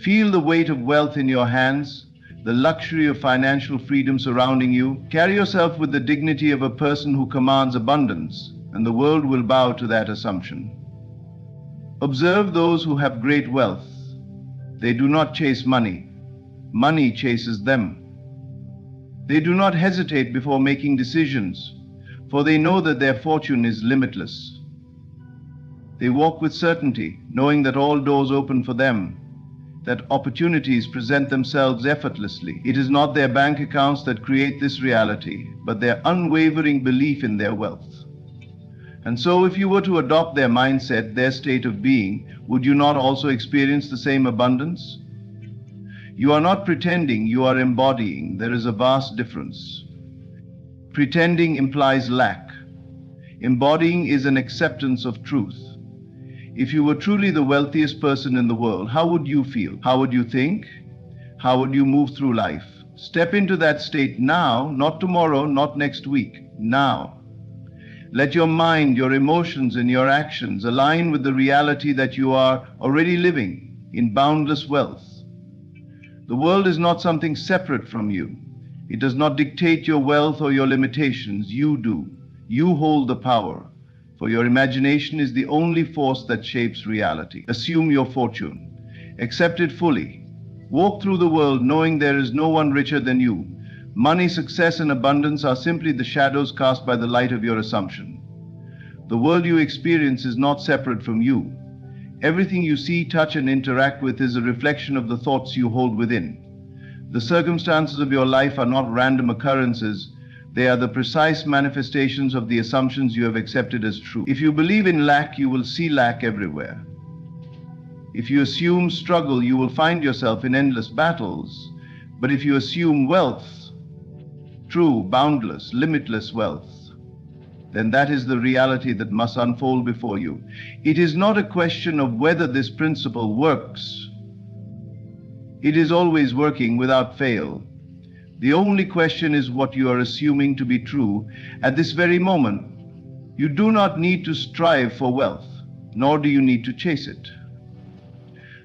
Feel the weight of wealth in your hands, the luxury of financial freedom surrounding you. Carry yourself with the dignity of a person who commands abundance, and the world will bow to that assumption. Observe those who have great wealth. They do not chase money. Money chases them. They do not hesitate before making decisions, for they know that their fortune is limitless. They walk with certainty, knowing that all doors open for them, that opportunities present themselves effortlessly. It is not their bank accounts that create this reality, but their unwavering belief in their wealth. And so if you were to adopt their mindset, their state of being, would you not also experience the same abundance? You are not pretending, you are embodying. There is a vast difference. Pretending implies lack. Embodying is an acceptance of truth. If you were truly the wealthiest person in the world, how would you feel? How would you think? How would you move through life? Step into that state now, not tomorrow, not next week, now. Let your mind, your emotions, and your actions align with the reality that you are already living in boundless wealth. The world is not something separate from you. It does not dictate your wealth or your limitations. You do. You hold the power. For your imagination is the only force that shapes reality. Assume your fortune. Accept it fully. Walk through the world knowing there is no one richer than you. Money, success, and abundance are simply the shadows cast by the light of your assumption. The world you experience is not separate from you. Everything you see, touch, and interact with is a reflection of the thoughts you hold within. The circumstances of your life are not random occurrences. They are the precise manifestations of the assumptions you have accepted as true. If you believe in lack, you will see lack everywhere. If you assume struggle, you will find yourself in endless battles. But if you assume wealth, true, boundless, limitless wealth, then that is the reality that must unfold before you. It is not a question of whether this principle works. It is always working without fail. The only question is what you are assuming to be true at this very moment. You do not need to strive for wealth, nor do you need to chase it.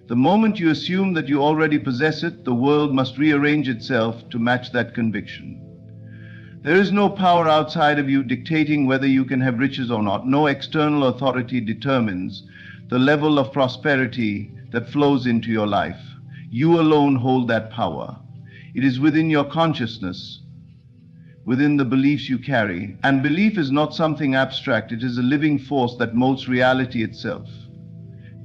The moment you assume that you already possess it, the world must rearrange itself to match that conviction. There is no power outside of you dictating whether you can have riches or not. No external authority determines the level of prosperity that flows into your life. You alone hold that power. It is within your consciousness, within the beliefs you carry. And belief is not something abstract. It is a living force that molds reality itself.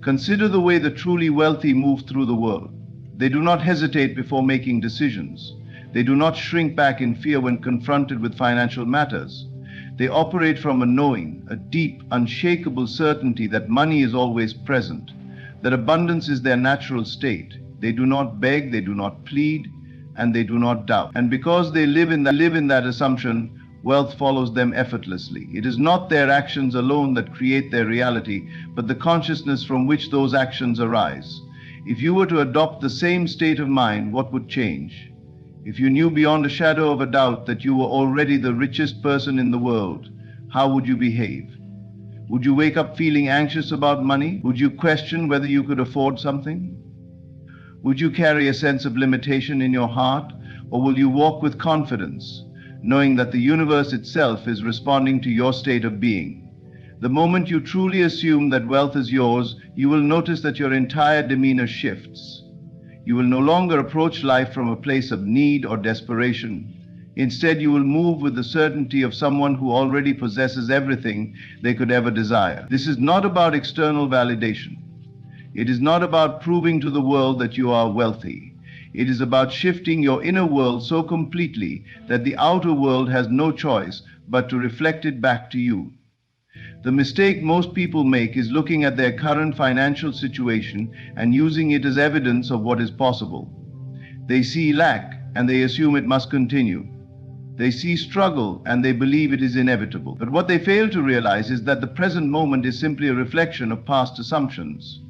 Consider the way the truly wealthy move through the world. They do not hesitate before making decisions. They do not shrink back in fear when confronted with financial matters. They operate from a knowing, a deep, unshakable certainty that money is always present, that abundance is their natural state. They do not beg, they do not plead, and they do not doubt. And because they live in that assumption, wealth follows them effortlessly. It is not their actions alone that create their reality, but the consciousness from which those actions arise. If you were to adopt the same state of mind, what would change? If you knew beyond a shadow of a doubt that you were already the richest person in the world, how would you behave? Would you wake up feeling anxious about money? Would you question whether you could afford something? Would you carry a sense of limitation in your heart? Or will you walk with confidence, knowing that the universe itself is responding to your state of being? The moment you truly assume that wealth is yours, you will notice that your entire demeanor shifts. You will no longer approach life from a place of need or desperation. Instead, you will move with the certainty of someone who already possesses everything they could ever desire. This is not about external validation. It is not about proving to the world that you are wealthy. It is about shifting your inner world so completely that the outer world has no choice but to reflect it back to you. The mistake most people make is looking at their current financial situation and using it as evidence of what is possible. They see lack and they assume it must continue. They see struggle and they believe it is inevitable. But what they fail to realize is that the present moment is simply a reflection of past assumptions.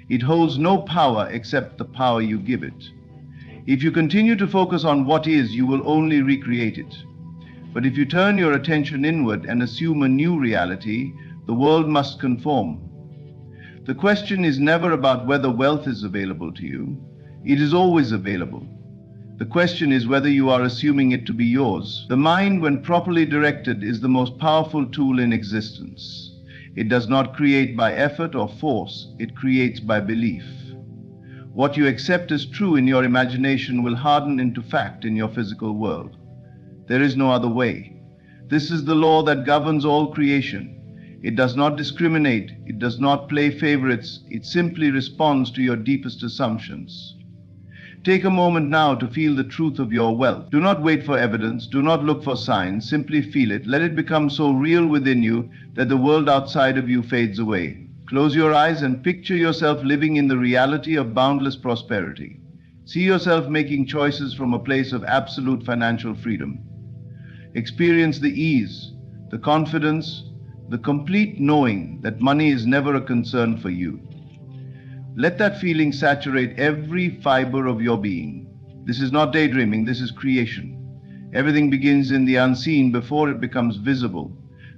It holds no power except the power you give it. If you continue to focus on what is, you will only recreate it. But if you turn your attention inward and assume a new reality, the world must conform. The question is never about whether wealth is available to you. It is always available. The question is whether you are assuming it to be yours. The mind, when properly directed, is the most powerful tool in existence. It does not create by effort or force, it creates by belief. What you accept as true in your imagination will harden into fact in your physical world. There is no other way. This is the law that governs all creation. It does not discriminate, it does not play favorites, it simply responds to your deepest assumptions. Take a moment now to feel the truth of your wealth. Do not wait for evidence, do not look for signs, simply feel it. Let it become so real within you that the world outside of you fades away. Close your eyes and picture yourself living in the reality of boundless prosperity. See yourself making choices from a place of absolute financial freedom. Experience the ease, the confidence, the complete knowing that money is never a concern for you. Let that feeling saturate every fiber of your being. This is not daydreaming, this is creation. Everything begins in the unseen before it becomes visible.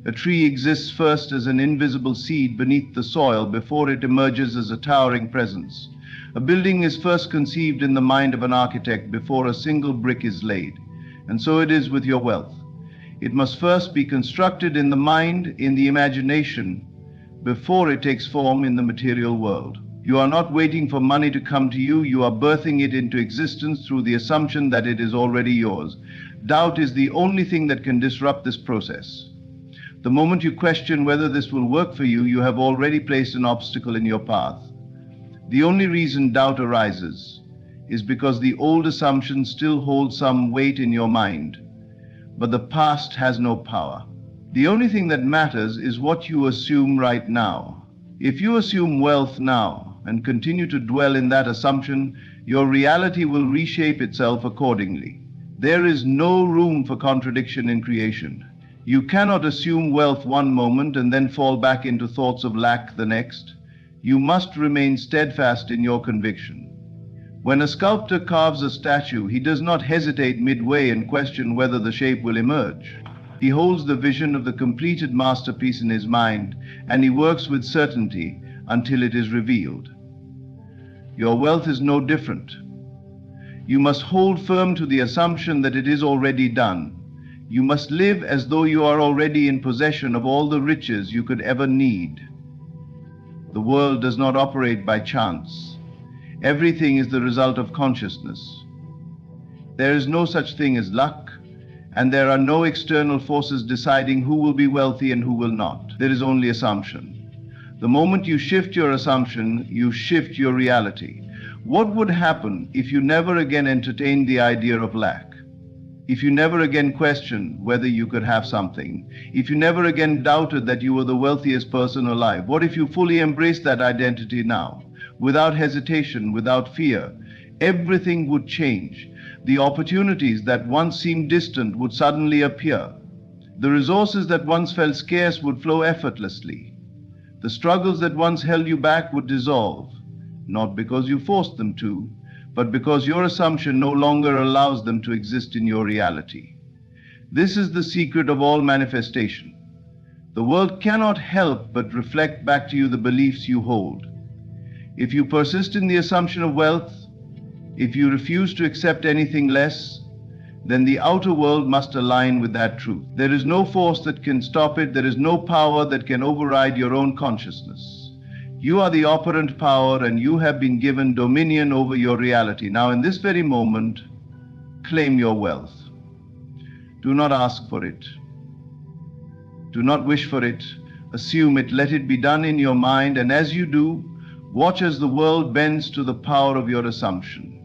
A tree exists first as an invisible seed beneath the soil before it emerges as a towering presence. A building is first conceived in the mind of an architect before a single brick is laid. And so it is with your wealth. It must first be constructed in the mind, in the imagination, before it takes form in the material world. You are not waiting for money to come to you, you are birthing it into existence through the assumption that it is already yours. Doubt is the only thing that can disrupt this process. The moment you question whether this will work for you, you have already placed an obstacle in your path. The only reason doubt arises is because the old assumption still holds some weight in your mind, but the past has no power. The only thing that matters is what you assume right now. If you assume wealth now, and continue to dwell in that assumption, your reality will reshape itself accordingly. There is no room for contradiction in creation. You cannot assume wealth one moment and then fall back into thoughts of lack the next. You must remain steadfast in your conviction. When a sculptor carves a statue, he does not hesitate midway and question whether the shape will emerge. He holds the vision of the completed masterpiece in his mind, and he works with certainty until it is revealed. Your wealth is no different. You must hold firm to the assumption that it is already done. You must live as though you are already in possession of all the riches you could ever need. The world does not operate by chance. Everything is the result of consciousness. There is no such thing as luck, and there are no external forces deciding who will be wealthy and who will not. There is only assumption. The moment you shift your assumption, you shift your reality. What would happen if you never again entertained the idea of lack? If you never again questioned whether you could have something? If you never again doubted that you were the wealthiest person alive? What if you fully embraced that identity now? Without hesitation, without fear, everything would change. The opportunities that once seemed distant would suddenly appear. The resources that once felt scarce would flow effortlessly. The struggles that once held you back would dissolve, not because you forced them to, but because your assumption no longer allows them to exist in your reality. This is the secret of all manifestation. The world cannot help but reflect back to you the beliefs you hold. If you persist in the assumption of wealth, if you refuse to accept anything less, then the outer world must align with that truth. There is no force that can stop it. There is no power that can override your own consciousness. You are the operant power, and you have been given dominion over your reality. Now, in this very moment, claim your wealth. Do not ask for it. Do not wish for it. Assume it, let it be done in your mind, and as you do, watch as the world bends to the power of your assumption.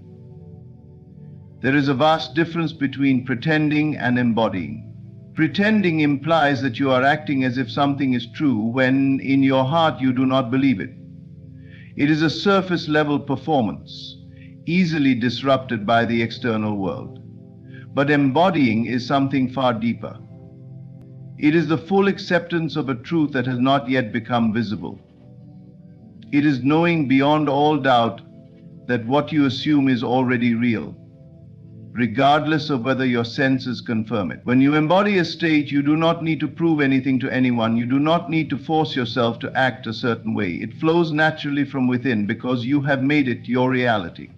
There is a vast difference between pretending and embodying. Pretending implies that you are acting as if something is true when in your heart you do not believe it. It is a surface-level performance, easily disrupted by the external world. But embodying is something far deeper. It is the full acceptance of a truth that has not yet become visible. It is knowing beyond all doubt that what you assume is already real, regardless of whether your senses confirm it. When you embody a state, you do not need to prove anything to anyone. You do not need to force yourself to act a certain way. It flows naturally from within because you have made it your reality.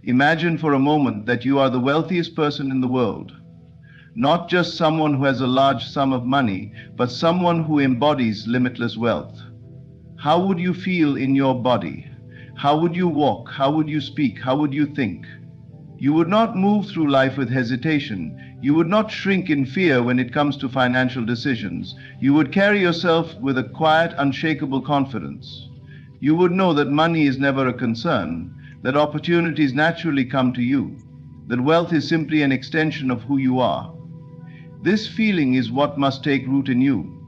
Imagine for a moment that you are the wealthiest person in the world. Not just someone who has a large sum of money, but someone who embodies limitless wealth. How would you feel in your body? How would you walk? How would you speak? How would you think? You would not move through life with hesitation. You would not shrink in fear when it comes to financial decisions. You would carry yourself with a quiet, unshakable confidence. You would know that money is never a concern, that opportunities naturally come to you, that wealth is simply an extension of who you are. This feeling is what must take root in you.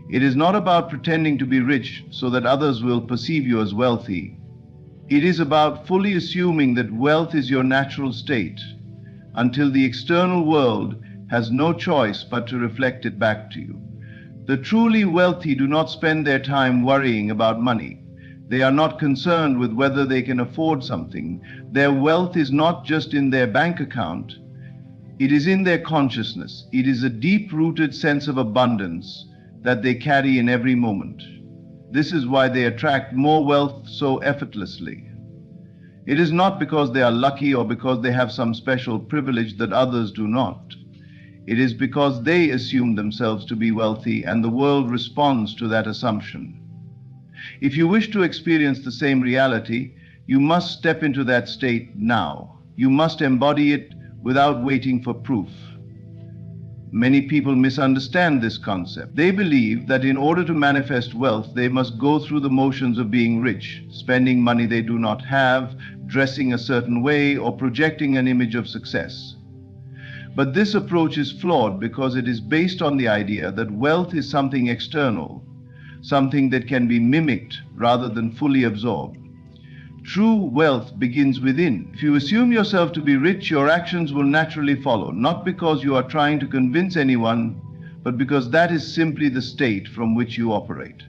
It is not about pretending to be rich so that others will perceive you as wealthy. It is about fully assuming that wealth is your natural state until the external world has no choice but to reflect it back to you. The truly wealthy do not spend their time worrying about money. They are not concerned with whether they can afford something. Their wealth is not just in their bank account. It is in their consciousness. It is a deep-rooted sense of abundance that they carry in every moment. This is why they attract more wealth so effortlessly. It is not because they are lucky or because they have some special privilege that others do not. It is because they assume themselves to be wealthy and the world responds to that assumption. If you wish to experience the same reality, you must step into that state now. You must embody it without waiting for proof. Many people misunderstand this concept. They believe that in order to manifest wealth, they must go through the motions of being rich, spending money they do not have, dressing a certain way, or projecting an image of success. But this approach is flawed because it is based on the idea that wealth is something external, something that can be mimicked rather than fully absorbed. True wealth begins within. If you assume yourself to be rich, your actions will naturally follow, not because you are trying to convince anyone, but because that is simply the state from which you operate.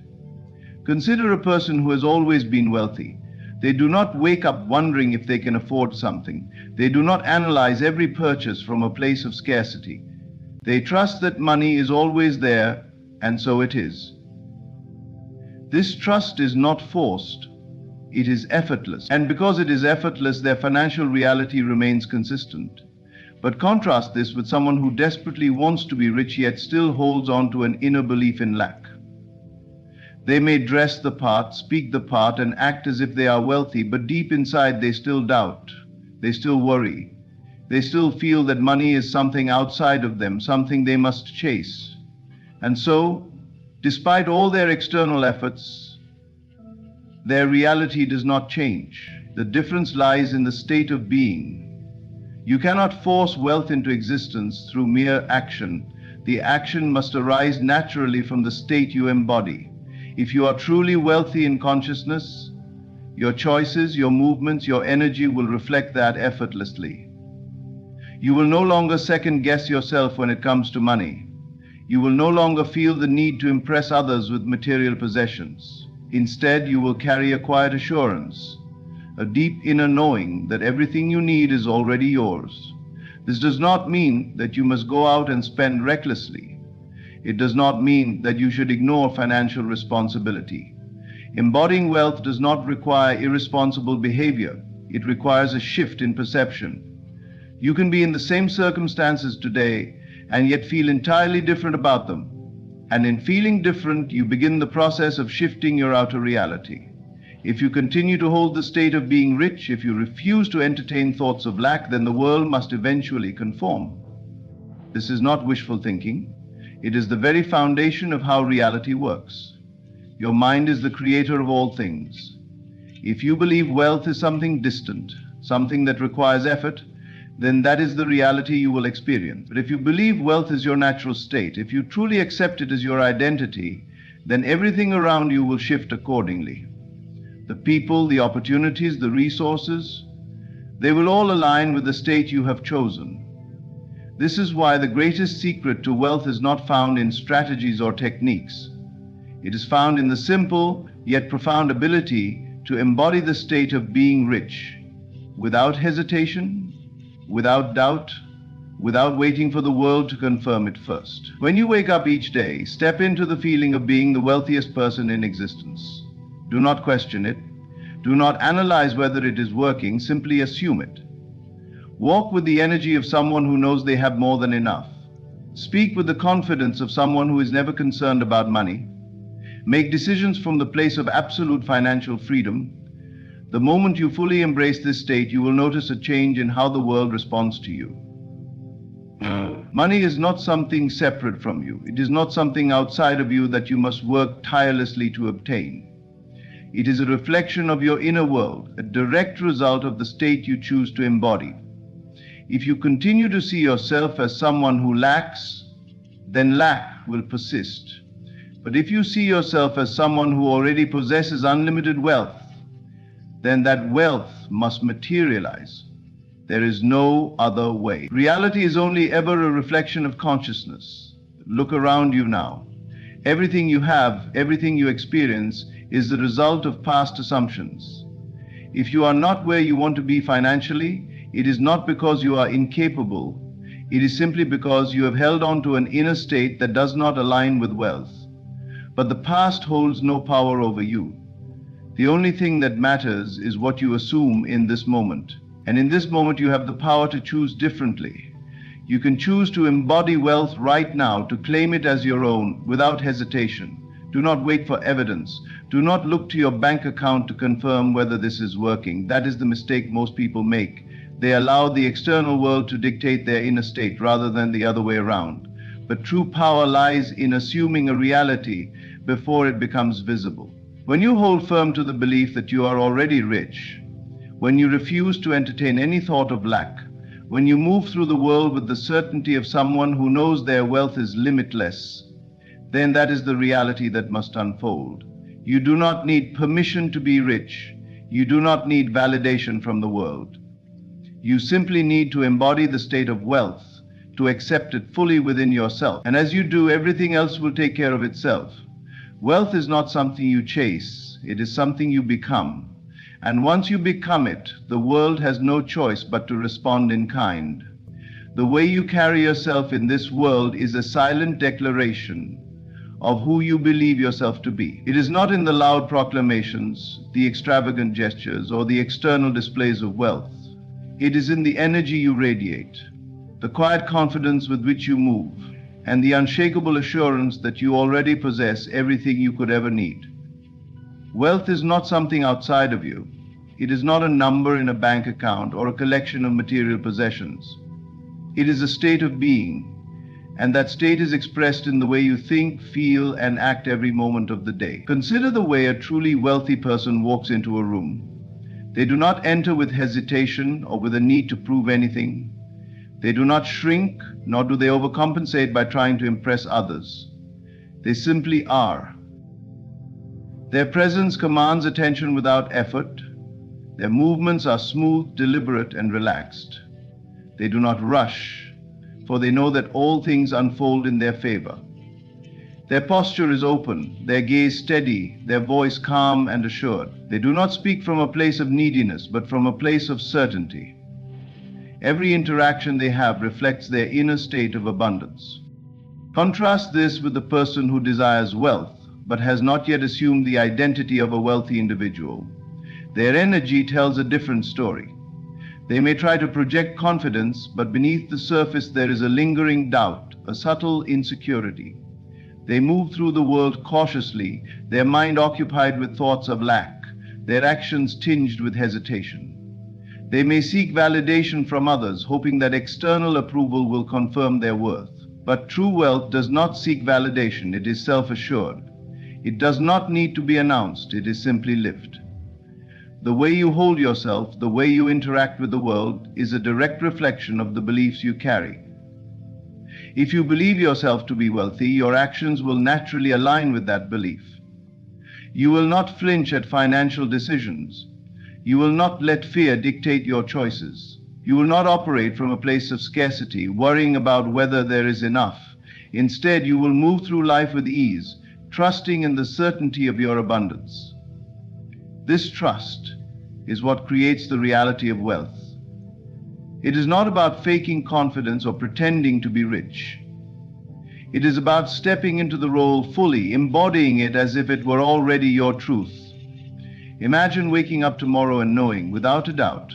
Consider a person who has always been wealthy. They do not wake up wondering if they can afford something. They do not analyze every purchase from a place of scarcity. They trust that money is always there, and so it is. This trust is not forced. It is effortless. And because it is effortless, their financial reality remains consistent. But contrast this with someone who desperately wants to be rich yet still holds on to an inner belief in lack. They may dress the part, speak the part, and act as if they are wealthy, but deep inside they still doubt. They still worry. They still feel that money is something outside of them, something they must chase. And so, despite all their external efforts, their reality does not change. The difference lies in the state of being. You cannot force wealth into existence through mere action. The action must arise naturally from the state you embody. If you are truly wealthy in consciousness, your choices, your movements, your energy will reflect that effortlessly. You will no longer second-guess yourself when it comes to money. You will no longer feel the need to impress others with material possessions. Instead, you will carry a quiet assurance, a deep inner knowing that everything you need is already yours. This does not mean that you must go out and spend recklessly. It does not mean that you should ignore financial responsibility. Embodying wealth does not require irresponsible behavior. It requires a shift in perception. You can be in the same circumstances today and yet feel entirely different about them. And in feeling different, you begin the process of shifting your outer reality. If you continue to hold the state of being rich, if you refuse to entertain thoughts of lack, then the world must eventually conform. This is not wishful thinking. It is the very foundation of how reality works. Your mind is the creator of all things. If you believe wealth is something distant, something that requires effort, then that is the reality you will experience. But if you believe wealth is your natural state, if you truly accept it as your identity, then everything around you will shift accordingly. The people, the opportunities, the resources, they will all align with the state you have chosen. This is why the greatest secret to wealth is not found in strategies or techniques. It is found in the simple yet profound ability to embody the state of being rich, without hesitation, without doubt, without waiting for the world to confirm it first. When you wake up each day, step into the feeling of being the wealthiest person in existence. Do not question it. Do not analyze whether it is working, simply assume it. Walk with the energy of someone who knows they have more than enough. Speak with the confidence of someone who is never concerned about money. Make decisions from the place of absolute financial freedom. The moment you fully embrace this state, you will notice a change in how the world responds to you. Money is not something separate from you. It is not something outside of you that you must work tirelessly to obtain. It is a reflection of your inner world, a direct result of the state you choose to embody. If you continue to see yourself as someone who lacks, then lack will persist. But if you see yourself as someone who already possesses unlimited wealth, then that wealth must materialize. There is no other way. Reality is only ever a reflection of consciousness. Look around you now. Everything you have, everything you experience, is the result of past assumptions. If you are not where you want to be financially, it is not because you are incapable. It is simply because you have held on to an inner state that does not align with wealth. But the past holds no power over you. The only thing that matters is what you assume in this moment. And in this moment, you have the power to choose differently. You can choose to embody wealth right now, to claim it as your own without hesitation. Do not wait for evidence. Do not look to your bank account to confirm whether this is working. That is the mistake most people make. They allow the external world to dictate their inner state rather than the other way around. But true power lies in assuming a reality before it becomes visible. When you hold firm to the belief that you are already rich, when you refuse to entertain any thought of lack, when you move through the world with the certainty of someone who knows their wealth is limitless, then that is the reality that must unfold. You do not need permission to be rich. You do not need validation from the world. You simply need to embody the state of wealth, to accept it fully within yourself. And as you do, everything else will take care of itself. Wealth is not something you chase. It is something you become. And once you become it, the world has no choice but to respond in kind. The way you carry yourself in this world is a silent declaration of who you believe yourself to be. It is not in the loud proclamations, the extravagant gestures, or the external displays of wealth. It is in the energy you radiate, the quiet confidence with which you move, and the unshakable assurance that you already possess everything you could ever need. Wealth is not something outside of you. It is not a number in a bank account or a collection of material possessions. It is a state of being, and that state is expressed in the way you think, feel, and act every moment of the day. Consider the way a truly wealthy person walks into a room. They do not enter with hesitation or with a need to prove anything. They do not shrink, nor do they overcompensate by trying to impress others. They simply are. Their presence commands attention without effort. Their movements are smooth, deliberate, and relaxed. They do not rush, for they know that all things unfold in their favor. Their posture is open, their gaze steady, their voice calm and assured. They do not speak from a place of neediness, but from a place of certainty. Every interaction they have reflects their inner state of abundance. Contrast this with the person who desires wealth, but has not yet assumed the identity of a wealthy individual. Their energy tells a different story. They may try to project confidence, but beneath the surface there is a lingering doubt, a subtle insecurity. They move through the world cautiously, their mind occupied with thoughts of lack, their actions tinged with hesitation. They may seek validation from others, hoping that external approval will confirm their worth. But true wealth does not seek validation, it is self-assured. It does not need to be announced, it is simply lived. The way you hold yourself, the way you interact with the world, is a direct reflection of the beliefs you carry. If you believe yourself to be wealthy, your actions will naturally align with that belief. You will not flinch at financial decisions. You will not let fear dictate your choices. You will not operate from a place of scarcity, worrying about whether there is enough. Instead, you will move through life with ease, trusting in the certainty of your abundance. This trust is what creates the reality of wealth. It is not about faking confidence or pretending to be rich. It is about stepping into the role fully, embodying it as if it were already your truth. Imagine waking up tomorrow and knowing, without a doubt,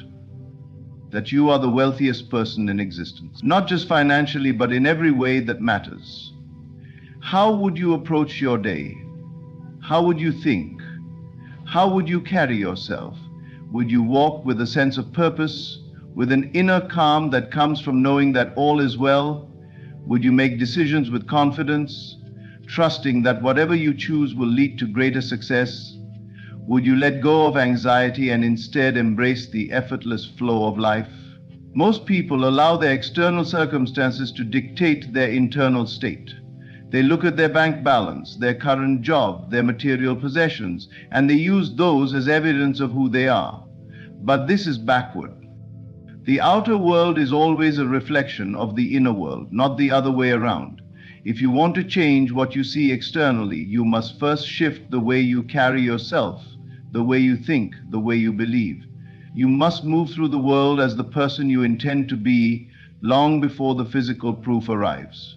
that you are the wealthiest person in existence. Not just financially, but in every way that matters. How would you approach your day? How would you think? How would you carry yourself? Would you walk with a sense of purpose, with an inner calm that comes from knowing that all is well? Would you make decisions with confidence, trusting that whatever you choose will lead to greater success? Would you let go of anxiety and instead embrace the effortless flow of life? Most people allow their external circumstances to dictate their internal state. They look at their bank balance, their current job, their material possessions, and they use those as evidence of who they are. But this is backward. The outer world is always a reflection of the inner world, not the other way around. If you want to change what you see externally, you must first shift the way you carry yourself, the way you think, the way you believe. You must move through the world as the person you intend to be long before the physical proof arrives.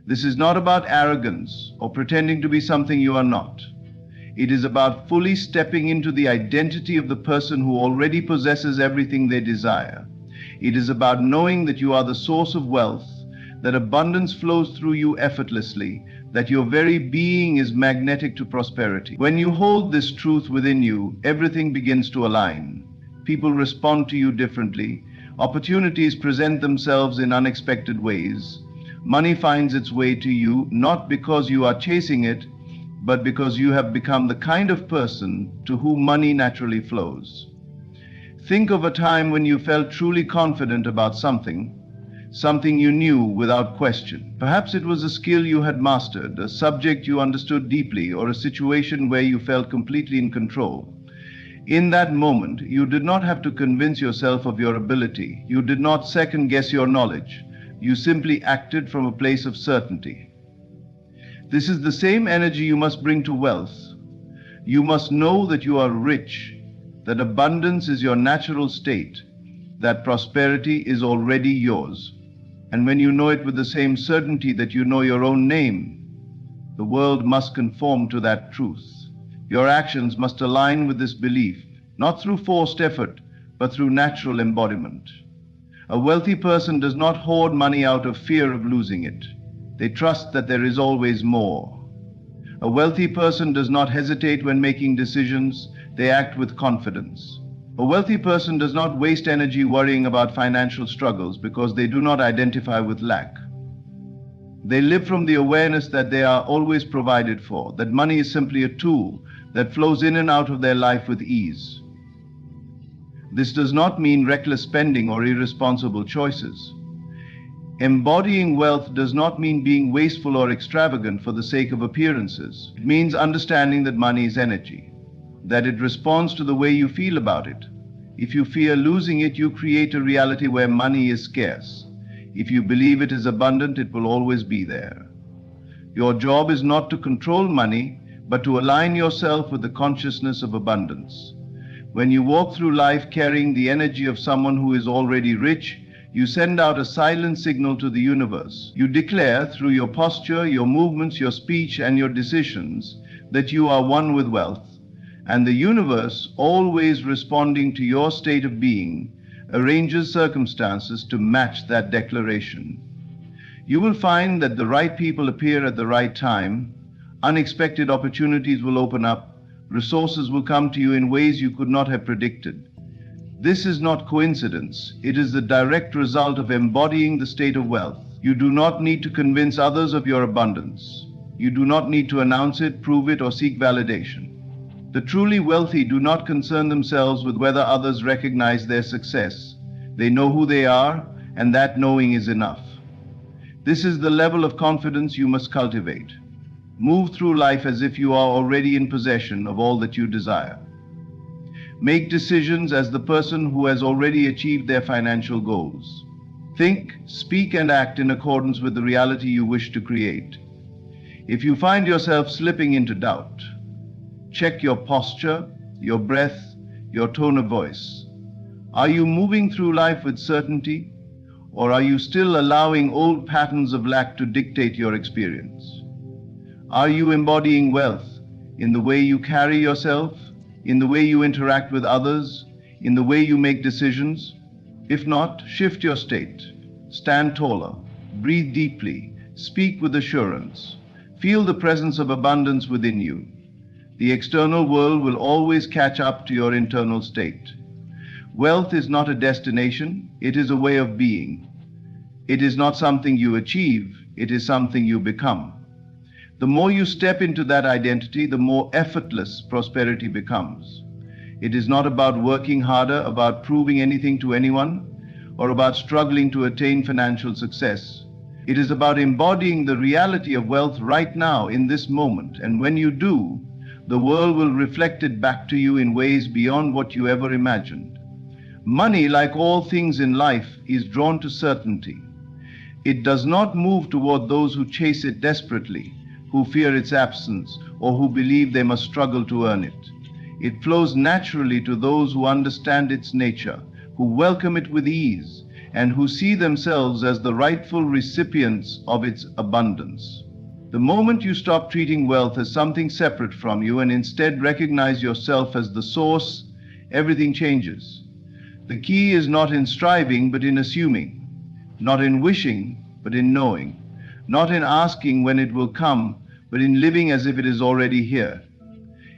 This is not about arrogance or pretending to be something you are not. It is about fully stepping into the identity of the person who already possesses everything they desire. It is about knowing that you are the source of wealth, that abundance flows through you effortlessly, that your very being is magnetic to prosperity. When you hold this truth within you, everything begins to align. People respond to you differently. Opportunities present themselves in unexpected ways. Money finds its way to you, not because you are chasing it, but because you have become the kind of person to whom money naturally flows. Think of a time when you felt truly confident about something you knew without question. Perhaps it was a skill you had mastered, a subject you understood deeply, or a situation where you felt completely in control. In that moment, you did not have to convince yourself of your ability. You did not second-guess your knowledge. You simply acted from a place of certainty. This is the same energy you must bring to wealth. You must know that you are rich, that abundance is your natural state, that prosperity is already yours. And when you know it with the same certainty that you know your own name, the world must conform to that truth. Your actions must align with this belief, not through forced effort, but through natural embodiment. A wealthy person does not hoard money out of fear of losing it. They trust that there is always more. A wealthy person does not hesitate when making decisions. They act with confidence. A wealthy person does not waste energy worrying about financial struggles because they do not identify with lack. They live from the awareness that they are always provided for, that money is simply a tool that flows in and out of their life with ease. This does not mean reckless spending or irresponsible choices. Embodying wealth does not mean being wasteful or extravagant for the sake of appearances. It means understanding that money is energy, that it responds to the way you feel about it. If you fear losing it, you create a reality where money is scarce. If you believe it is abundant, it will always be there. Your job is not to control money, but to align yourself with the consciousness of abundance. When you walk through life carrying the energy of someone who is already rich, you send out a silent signal to the universe. You declare through your posture, your movements, your speech, and your decisions that you are one with wealth. And the universe, always responding to your state of being, arranges circumstances to match that declaration. You will find that the right people appear at the right time, unexpected opportunities will open up, resources will come to you in ways you could not have predicted. This is not coincidence. It is the direct result of embodying the state of wealth. You do not need to convince others of your abundance. You do not need to announce it, prove it, or seek validation. The truly wealthy do not concern themselves with whether others recognize their success. They know who they are, and that knowing is enough. This is the level of confidence you must cultivate. Move through life as if you are already in possession of all that you desire. Make decisions as the person who has already achieved their financial goals. Think, speak, and act in accordance with the reality you wish to create. If you find yourself slipping into doubt, check your posture, your breath, your tone of voice. Are you moving through life with certainty, or are you still allowing old patterns of lack to dictate your experience? Are you embodying wealth in the way you carry yourself, in the way you interact with others, in the way you make decisions? If not, shift your state. Stand taller, breathe deeply, speak with assurance. Feel the presence of abundance within you. The external world will always catch up to your internal state. Wealth is not a destination, it is a way of being. It is not something you achieve, it is something you become. The more you step into that identity, the more effortless prosperity becomes. It is not about working harder, about proving anything to anyone, or about struggling to attain financial success. It is about embodying the reality of wealth right now, in this moment, and when you do, the world will reflect it back to you in ways beyond what you ever imagined. Money, like all things in life, is drawn to certainty. It does not move toward those who chase it desperately, who fear its absence, or who believe they must struggle to earn it. It flows naturally to those who understand its nature, who welcome it with ease, and who see themselves as the rightful recipients of its abundance. The moment you stop treating wealth as something separate from you and instead recognize yourself as the source, everything changes. The key is not in striving, but in assuming, not in wishing, but in knowing, not in asking when it will come, but in living as if it is already here.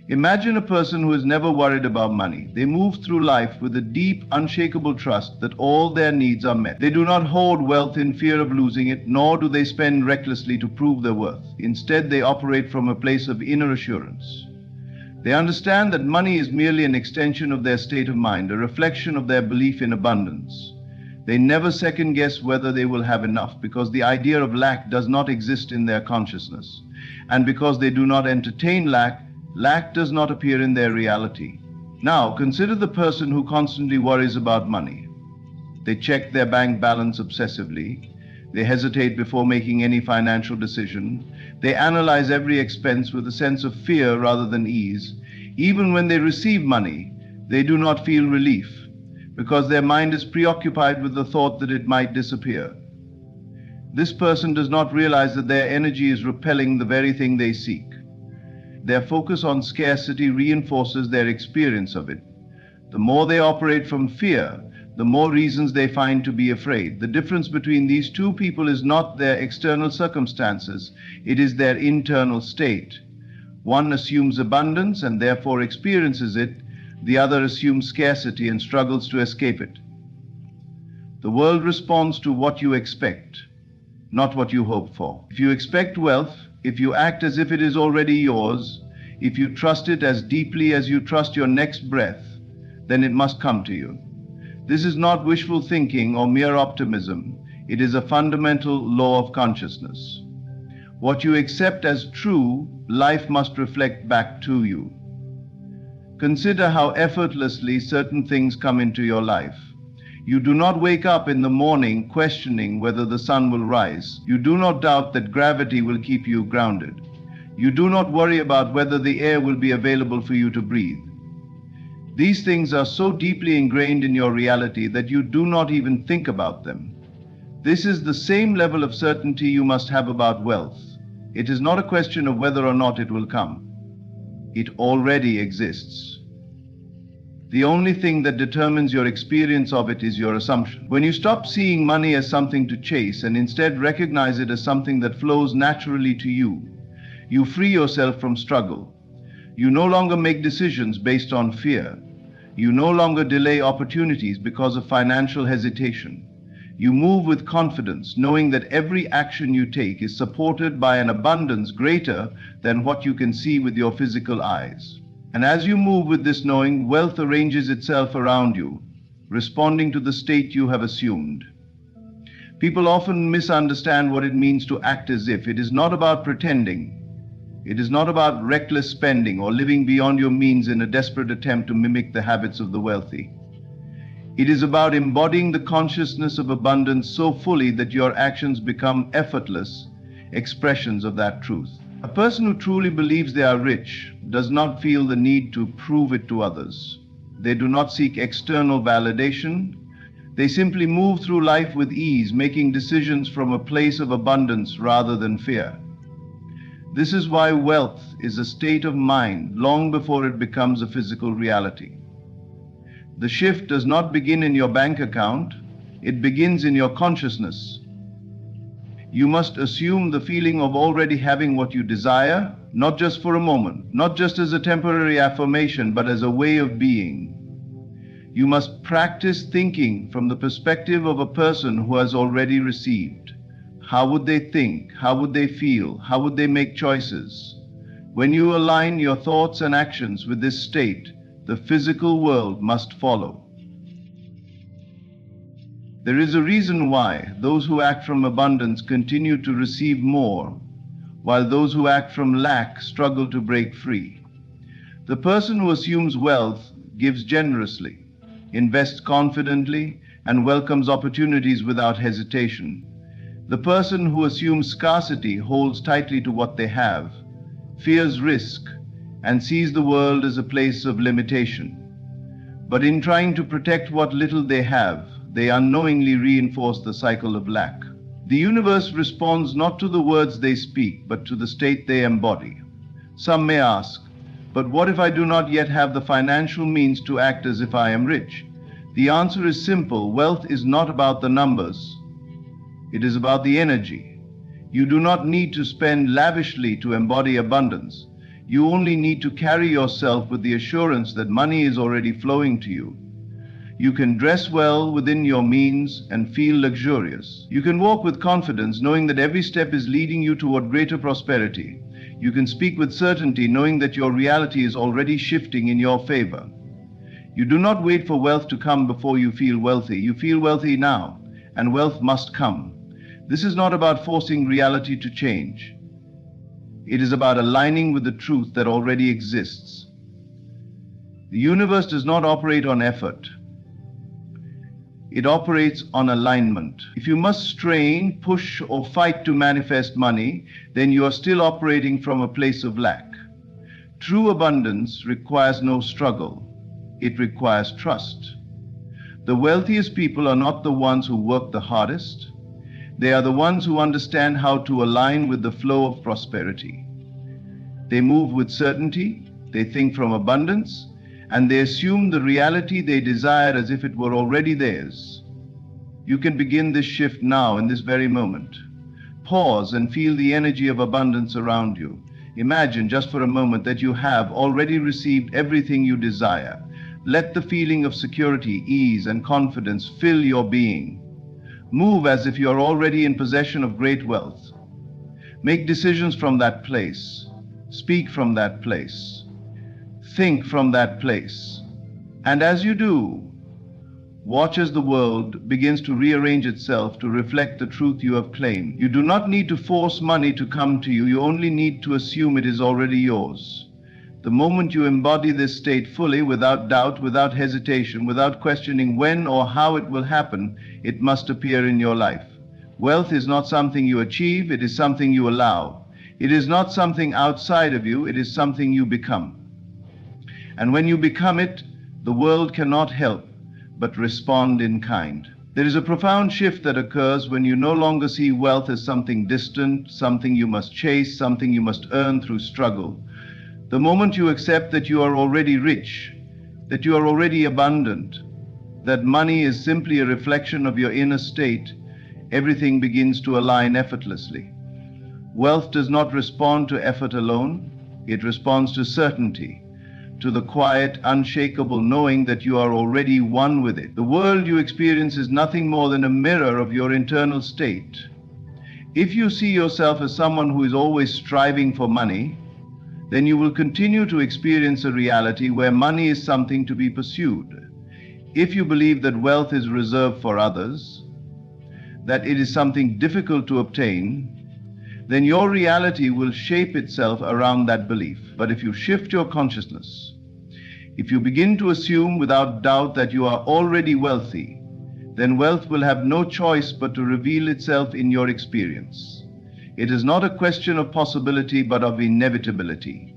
Imagine a person who has never worried about money. They move through life with a deep, unshakable trust that all their needs are met. They do not hoard wealth in fear of losing it, nor do they spend recklessly to prove their worth. Instead, they operate from a place of inner assurance. They understand that money is merely an extension of their state of mind, a reflection of their belief in abundance. They never second guess whether they will have enough, because the idea of lack does not exist in their consciousness. And because they do not entertain lack, lack does not appear in their reality. Now, consider the person who constantly worries about money. They check their bank balance obsessively. They hesitate before making any financial decision. They analyze every expense with a sense of fear rather than ease. Even when they receive money, they do not feel relief, because their mind is preoccupied with the thought that it might disappear. This person does not realize that their energy is repelling the very thing they seek. Their focus on scarcity reinforces their experience of it. The more they operate from fear, the more reasons they find to be afraid. The difference between these two people is not their external circumstances, it is their internal state. One assumes abundance and therefore experiences it. The other assumes scarcity and struggles to escape it. The world responds to what you expect, not what you hope for. If you expect wealth, if you act as if it is already yours, if you trust it as deeply as you trust your next breath, then it must come to you. This is not wishful thinking or mere optimism. It is a fundamental law of consciousness. What you accept as true, life must reflect back to you. Consider how effortlessly certain things come into your life. You do not wake up in the morning questioning whether the sun will rise. You do not doubt that gravity will keep you grounded. You do not worry about whether the air will be available for you to breathe. These things are so deeply ingrained in your reality that you do not even think about them. This is the same level of certainty you must have about wealth. It is not a question of whether or not it will come. It already exists. The only thing that determines your experience of it is your assumption. When you stop seeing money as something to chase and instead recognize it as something that flows naturally to you, you free yourself from struggle. You no longer make decisions based on fear. You no longer delay opportunities because of financial hesitation. You move with confidence, knowing that every action you take is supported by an abundance greater than what you can see with your physical eyes. And as you move with this knowing, wealth arranges itself around you, responding to the state you have assumed. People often misunderstand what it means to act as if. It is not about pretending. It is not about reckless spending or living beyond your means in a desperate attempt to mimic the habits of the wealthy. It is about embodying the consciousness of abundance so fully that your actions become effortless expressions of that truth. A person who truly believes they are rich does not feel the need to prove it to others. They do not seek external validation. They simply move through life with ease, making decisions from a place of abundance rather than fear. This is why wealth is a state of mind long before it becomes a physical reality. The shift does not begin in your bank account, it begins in your consciousness. You must assume the feeling of already having what you desire, not just for a moment, not just as a temporary affirmation, but as a way of being. You must practice thinking from the perspective of a person who has already received. How would they think? How would they feel? How would they make choices? When you align your thoughts and actions with this state, the physical world must follow. There is a reason why those who act from abundance continue to receive more, while those who act from lack struggle to break free. The person who assumes wealth gives generously, invests confidently, and welcomes opportunities without hesitation. The person who assumes scarcity holds tightly to what they have, fears risk, and sees the world as a place of limitation. But in trying to protect what little they have, they unknowingly reinforce the cycle of lack. The universe responds not to the words they speak, but to the state they embody. Some may ask, but what if I do not yet have the financial means to act as if I am rich? The answer is simple. Wealth is not about the numbers. It is about the energy. You do not need to spend lavishly to embody abundance. You only need to carry yourself with the assurance that money is already flowing to you. You can dress well within your means and feel luxurious. You can walk with confidence, knowing that every step is leading you toward greater prosperity. You can speak with certainty, knowing that your reality is already shifting in your favor. You do not wait for wealth to come before you feel wealthy. You feel wealthy now, and wealth must come. This is not about forcing reality to change. It is about aligning with the truth that already exists. The universe does not operate on effort. It operates on alignment. If you must strain, push, or fight to manifest money, then you are still operating from a place of lack. True abundance requires no struggle. It requires trust. The wealthiest people are not the ones who work the hardest. They are the ones who understand how to align with the flow of prosperity. They move with certainty, they think from abundance, and they assume the reality they desire as if it were already theirs. You can begin this shift now, in this very moment. Pause and feel the energy of abundance around you. Imagine just for a moment that you have already received everything you desire. Let the feeling of security, ease, and confidence fill your being. Move as if you are already in possession of great wealth. Make decisions from that place. Speak from that place. Think from that place. And as you do, watch as the world begins to rearrange itself to reflect the truth you have claimed. You do not need to force money to come to you. You only need to assume it is already yours. The moment you embody this state fully, without doubt, without hesitation, without questioning when or how it will happen, it must appear in your life. Wealth is not something you achieve, it is something you allow. It is not something outside of you, it is something you become. And when you become it, the world cannot help but respond in kind. There is a profound shift that occurs when you no longer see wealth as something distant, something you must chase, something you must earn through struggle. The moment you accept that you are already rich, that you are already abundant, that money is simply a reflection of your inner state, everything begins to align effortlessly. Wealth does not respond to effort alone, it responds to certainty. to the quiet, unshakable knowing that you are already one with it. The world you experience is nothing more than a mirror of your internal state. If you see yourself as someone who is always striving for money, then you will continue to experience a reality where money is something to be pursued. If you believe that wealth is reserved for others, that it is something difficult to obtain, then your reality will shape itself around that belief. But if you shift your consciousness, if you begin to assume without doubt that you are already wealthy, then wealth will have no choice but to reveal itself in your experience. It is not a question of possibility but of inevitability.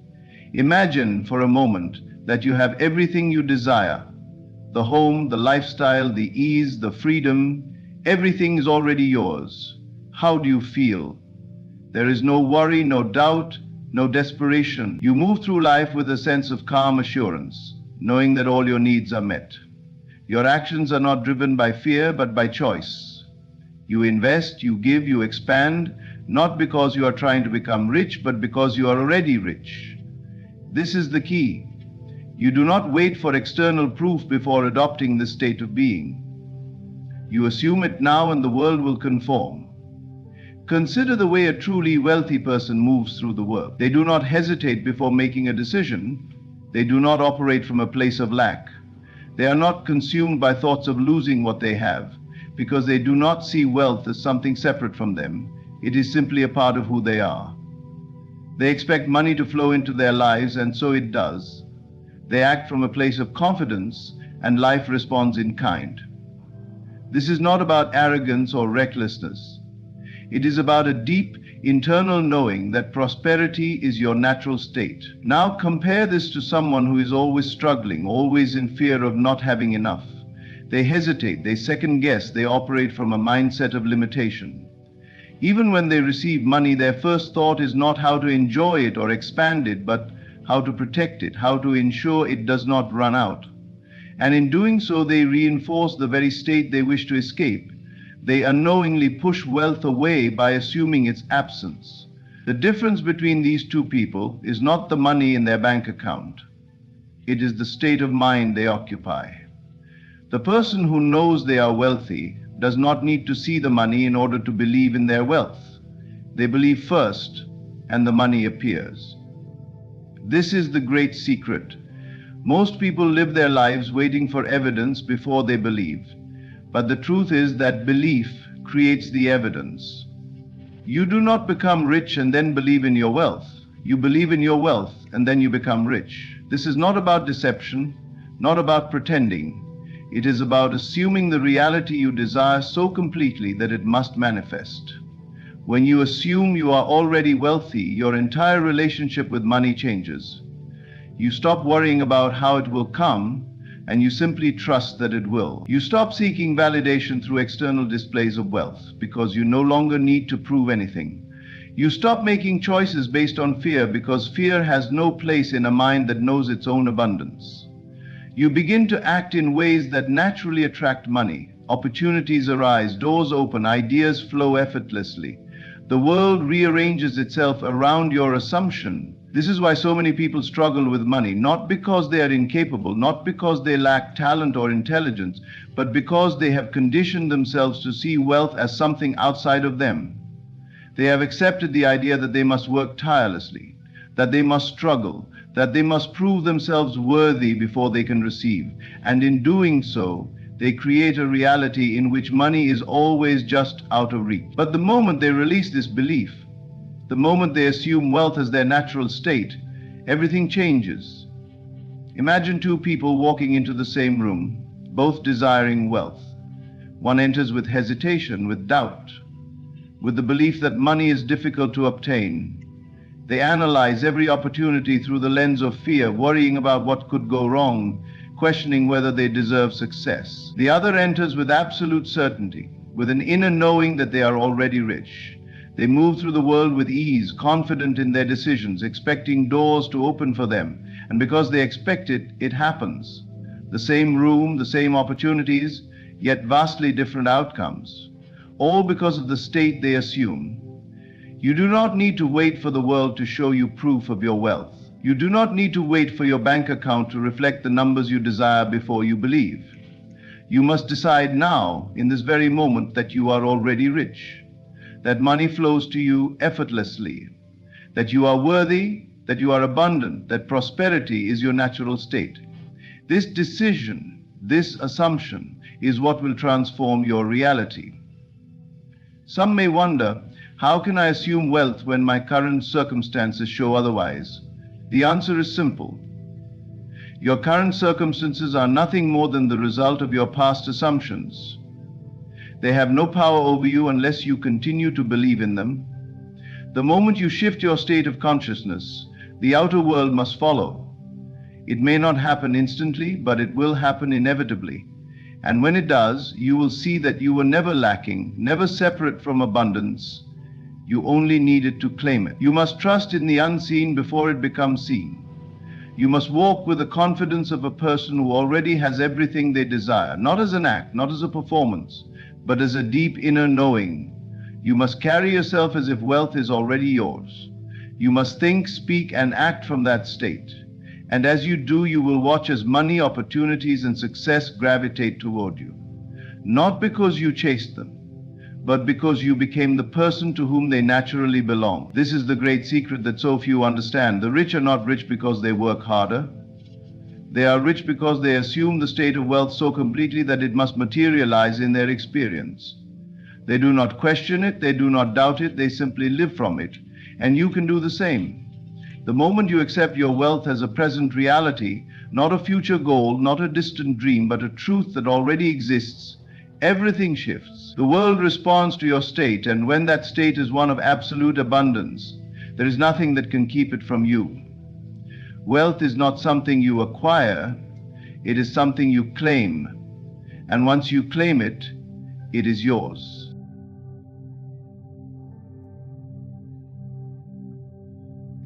Imagine for a moment that you have everything you desire: the home, the lifestyle, the ease, the freedom. Everything is already yours. How do you feel? There is no worry, no doubt, no desperation. You move through life with a sense of calm assurance, knowing that all your needs are met. Your actions are not driven by fear, but by choice. You invest, you give, you expand, not because you are trying to become rich, but because you are already rich. This is the key. You do not wait for external proof before adopting this state of being. You assume it now and the world will conform. Consider the way a truly wealthy person moves through the world. They do not hesitate before making a decision. They do not operate from a place of lack. They are not consumed by thoughts of losing what they have, because they do not see wealth as something separate from them. It is simply a part of who they are. They expect money to flow into their lives, and so it does. They act from a place of confidence, and life responds in kind. This is not about arrogance or recklessness. It is about a deep internal knowing that prosperity is your natural state. Now compare this to someone who is always struggling, always in fear of not having enough. They hesitate, they second guess, they operate from a mindset of limitation. Even when they receive money, their first thought is not how to enjoy it or expand it, but how to protect it, how to ensure it does not run out. And in doing so, they reinforce the very state they wish to escape. They unknowingly push wealth away by assuming its absence. The difference between these two people is not the money in their bank account. It is the state of mind they occupy. The person who knows they are wealthy does not need to see the money in order to believe in their wealth. They believe first, and the money appears. This is the great secret. Most people live their lives waiting for evidence before they believe. But the truth is that belief creates the evidence. You do not become rich and then believe in your wealth. You believe in your wealth and then you become rich. This is not about deception, not about pretending. It is about assuming the reality you desire so completely that it must manifest. When you assume you are already wealthy, your entire relationship with money changes. You stop worrying about how it will come, and you simply trust that it will. You stop seeking validation through external displays of wealth, because you no longer need to prove anything. You stop making choices based on fear, because fear has no place in a mind that knows its own abundance. You begin to act in ways that naturally attract money. Opportunities arise, doors open, ideas flow effortlessly. The world rearranges itself around your assumption. This is why so many people struggle with money, not because they are incapable, not because they lack talent or intelligence, but because they have conditioned themselves to see wealth as something outside of them. They have accepted the idea that they must work tirelessly, that they must struggle, that they must prove themselves worthy before they can receive. And in doing so, they create a reality in which money is always just out of reach. But the moment they release this belief, the moment they assume wealth as their natural state, everything changes. Imagine two people walking into the same room, both desiring wealth. One enters with hesitation, with doubt, with the belief that money is difficult to obtain. They analyze every opportunity through the lens of fear, worrying about what could go wrong, questioning whether they deserve success. The other enters with absolute certainty, with an inner knowing that they are already rich. They move through the world with ease, confident in their decisions, expecting doors to open for them. And because they expect it, it happens. The same room, the same opportunities, yet vastly different outcomes. All because of the state they assume. You do not need to wait for the world to show you proof of your wealth. You do not need to wait for your bank account to reflect the numbers you desire before you believe. You must decide now, in this very moment, that you are already rich, that money flows to you effortlessly, that you are worthy, that you are abundant, that prosperity is your natural state. This decision, this assumption, is what will transform your reality. Some may wonder, how can I assume wealth when my current circumstances show otherwise? The answer is simple. Your current circumstances are nothing more than the result of your past assumptions. They have no power over you unless you continue to believe in them. The moment you shift your state of consciousness, the outer world must follow. It may not happen instantly, but it will happen inevitably. And when it does, you will see that you were never lacking, never separate from abundance. You only needed to claim it. You must trust in the unseen before it becomes seen. You must walk with the confidence of a person who already has everything they desire, not as an act, not as a performance, but as a deep inner knowing. You must carry yourself as if wealth is already yours. You must think, speak, and act from that state. And as you do, you will watch as money, opportunities, and success gravitate toward you. Not because you chased them, but because you became the person to whom they naturally belong. This is the great secret that so few understand. The rich are not rich because they work harder. They are rich because they assume the state of wealth so completely that it must materialize in their experience. They do not question it, they do not doubt it, they simply live from it. And you can do the same. The moment you accept your wealth as a present reality, not a future goal, not a distant dream, but a truth that already exists, everything shifts. The world responds to your state, and when that state is one of absolute abundance, there is nothing that can keep it from you. Wealth is not something you acquire, it is something you claim. And once you claim it, it is yours.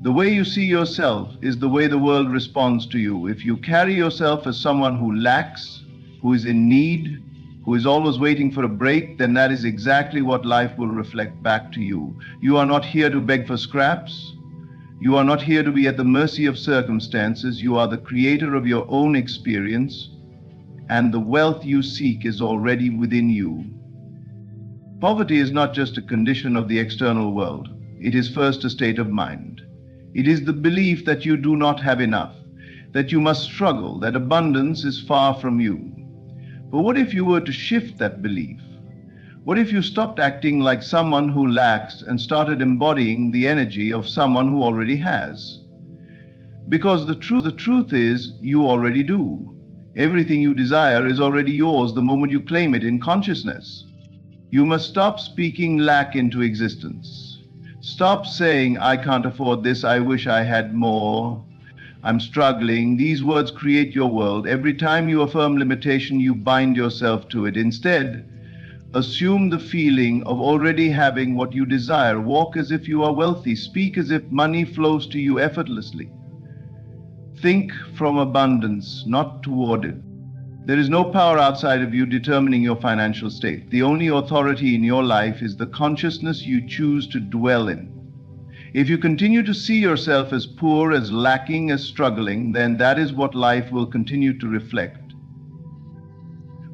The way you see yourself is the way the world responds to you. If you carry yourself as someone who lacks, who is in need, who is always waiting for a break, then that is exactly what life will reflect back to you. You are not here to beg for scraps. You are not here to be at the mercy of circumstances. You are the creator of your own experience, and the wealth you seek is already within you. Poverty is not just a condition of the external world. It is first a state of mind. It is the belief that you do not have enough, that you must struggle, that abundance is far from you. But what if you were to shift that belief? What if you stopped acting like someone who lacks and started embodying the energy of someone who already has? Because the truth is, you already do. Everything you desire is already yours the moment you claim it in consciousness. You must stop speaking lack into existence. Stop saying, I can't afford this, I wish I had more, I'm struggling. These words create your world. Every time you affirm limitation, you bind yourself to it. Instead, assume the feeling of already having what you desire. Walk as if you are wealthy. Speak as if money flows to you effortlessly. Think from abundance, not toward it. There is no power outside of you determining your financial state. The only authority in your life is the consciousness you choose to dwell in. If you continue to see yourself as poor, as lacking, as struggling, then that is what life will continue to reflect.